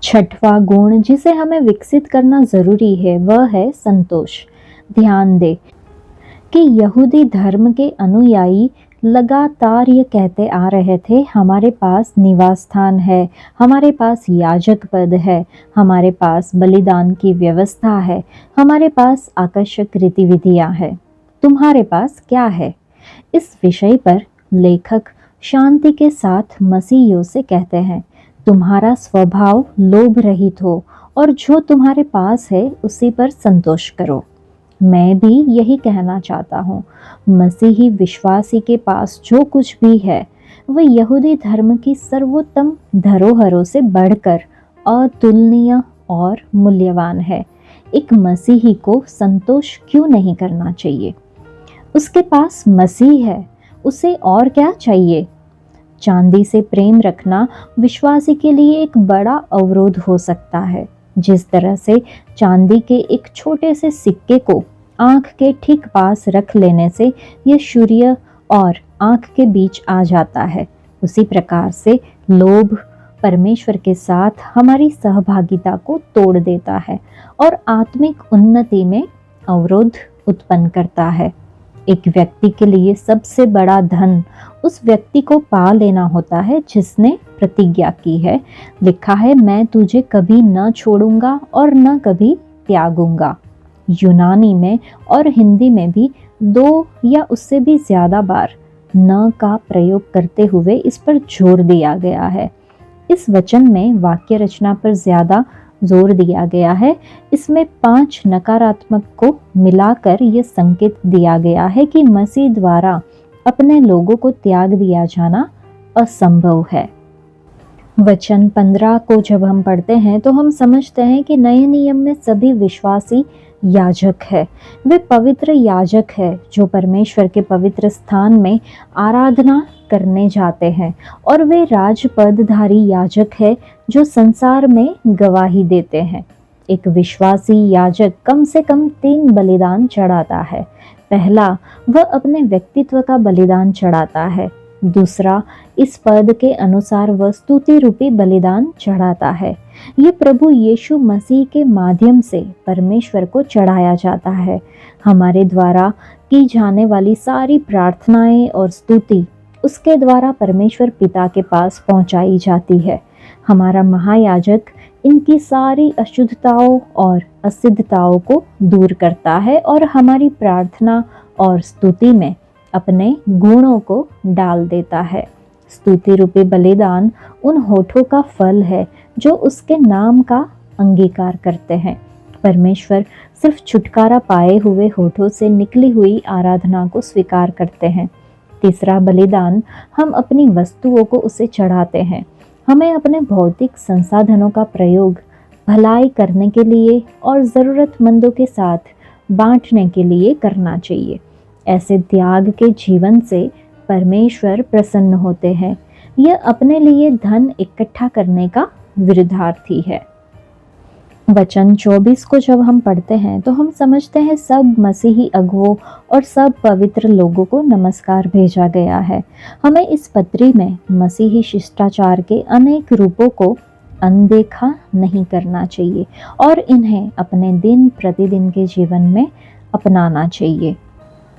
छठवां गुण जिसे हमें विकसित करना जरूरी है वह है संतोष। ध्यान दें कि यहूदी धर्म के अनुयायी लगातार ये कहते आ रहे थे, हमारे पास निवास स्थान है, हमारे पास याजक पद है, हमारे पास बलिदान की व्यवस्था है, हमारे पास आकर्षक रीतिविधियां हैं। तुम्हारे पास क्या है? इस विषय पर लेखक शांति के साथ मसीहियों से कहते हैं, तुम्हारा स्वभाव लोभ रहित हो और जो तुम्हारे पास है उसी पर संतोष करो। मैं भी यही कहना चाहता हूँ। मसीही विश्वासी के पास जो कुछ भी है वह यहूदी धर्म की सर्वोत्तम धरोहरों से बढ़कर अतुलनीय और मूल्यवान है। एक मसीही को संतोष क्यों नहीं करना चाहिए? उसके पास मसीह है, उसे और क्या चाहिए? चांदी से प्रेम रखना विश्वासी के लिए एक बड़ा अवरोध हो सकता है। जिस तरह से चांदी के एक छोटे से सिक्के को आंख के ठीक पास रख लेने से यह सूर्य और आंख के बीच आ जाता है, उसी प्रकार से लोभ परमेश्वर के साथ हमारी सहभागिता को तोड़ देता है और आत्मिक उन्नति में अवरोध उत्पन्न करता है। एक व्यक्ति के लिए सबसे बड़ा धन उस व्यक्ति को पा लेना होता है जिसने प्रतिज्ञा की है। लिखा है, मैं तुझे कभी न छोड़ूंगा और न कभी त्यागूंगा। यूनानी में और हिंदी में भी 2 या उससे भी ज्यादा बार न का प्रयोग करते हुए इस पर जोर दिया गया है। इस वचन में वाक्य रचना पर ज्यादा जोर दिया गया है। इसमें 5 नकारात्मक को मिलाकर यह संकेत दिया गया है कि मसीह द्वारा अपने लोगों को त्याग दिया जाना असंभव है। वचन 15 को जब हम पढ़ते हैं तो हम समझते हैं कि नए नियम में सभी विश्वासी याजक है। वे पवित्र याजक है जो परमेश्वर के पवित्र स्थान में आराधना करने जाते हैं, और वे राजपदधारी याजक है जो संसार में गवाही देते हैं। एक विश्वासी याजक कम से कम 3 बलिदान चढ़ाता है। पहला, वह अपने व्यक्तित्व का बलिदान चढ़ाता है। दूसरा, इस पद के अनुसार वह स्तुति रूपी बलिदान चढ़ाता है। ये प्रभु यीशु मसीह के माध्यम से परमेश्वर को चढ़ाया जाता है। हमारे द्वारा की जाने वाली सारी प्रार्थनाएं और स्तुति उसके द्वारा परमेश्वर पिता के पास पहुंचाई जाती है। हमारा महायाजक इनकी सारी अशुद्धताओं और असिद्धताओं को दूर करता है और हमारी प्रार्थना और स्तुति में अपने गुणों को डाल देता है। स्तुति रूपी बलिदान उन होठों का फल है जो उसके नाम का अंगीकार करते हैं। परमेश्वर सिर्फ छुटकारा पाए हुए होठों से निकली हुई आराधना को स्वीकार करते हैं। तीसरा बलिदान, हम अपनी वस्तुओं को उसे चढ़ाते हैं। हमें अपने भौतिक संसाधनों का प्रयोग भलाई करने के लिए और ज़रूरतमंदों के साथ बांटने के लिए करना चाहिए। ऐसे त्याग के जीवन से परमेश्वर प्रसन्न होते हैं। यह अपने लिए धन इकट्ठा करने का विरुद्धार्थी है। वचन 24 को जब हम पढ़ते हैं तो हम समझते हैं सब मसीही अगुओं और सब पवित्र लोगों को नमस्कार भेजा गया है। हमें इस पत्री में मसीही शिष्टाचार के अनेक रूपों को अनदेखा नहीं करना चाहिए और इन्हें अपने दिन प्रतिदिन के जीवन में अपनाना चाहिए।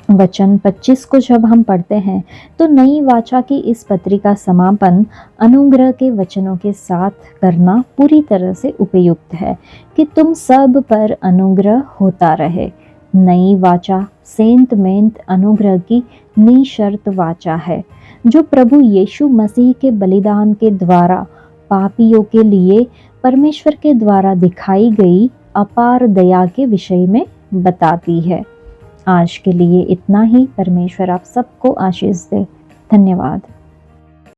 वचन 25 को जब हम पढ़ते हैं तो नई वाचा की इस पत्री का समापन अनुग्रह के वचनों के साथ करना पूरी तरह से उपयुक्त है कि तुम सब पर अनुग्रह होता रहे। नई वाचा सेंट मेंट अनुग्रह की निशर्त वाचा है जो प्रभु यीशु मसीह के बलिदान के द्वारा पापियों के लिए परमेश्वर के द्वारा दिखाई गई अपार दया के विषय में बताती है। आज के लिए इतना ही। परमेश्वर आप सबको आशीष दे। धन्यवाद।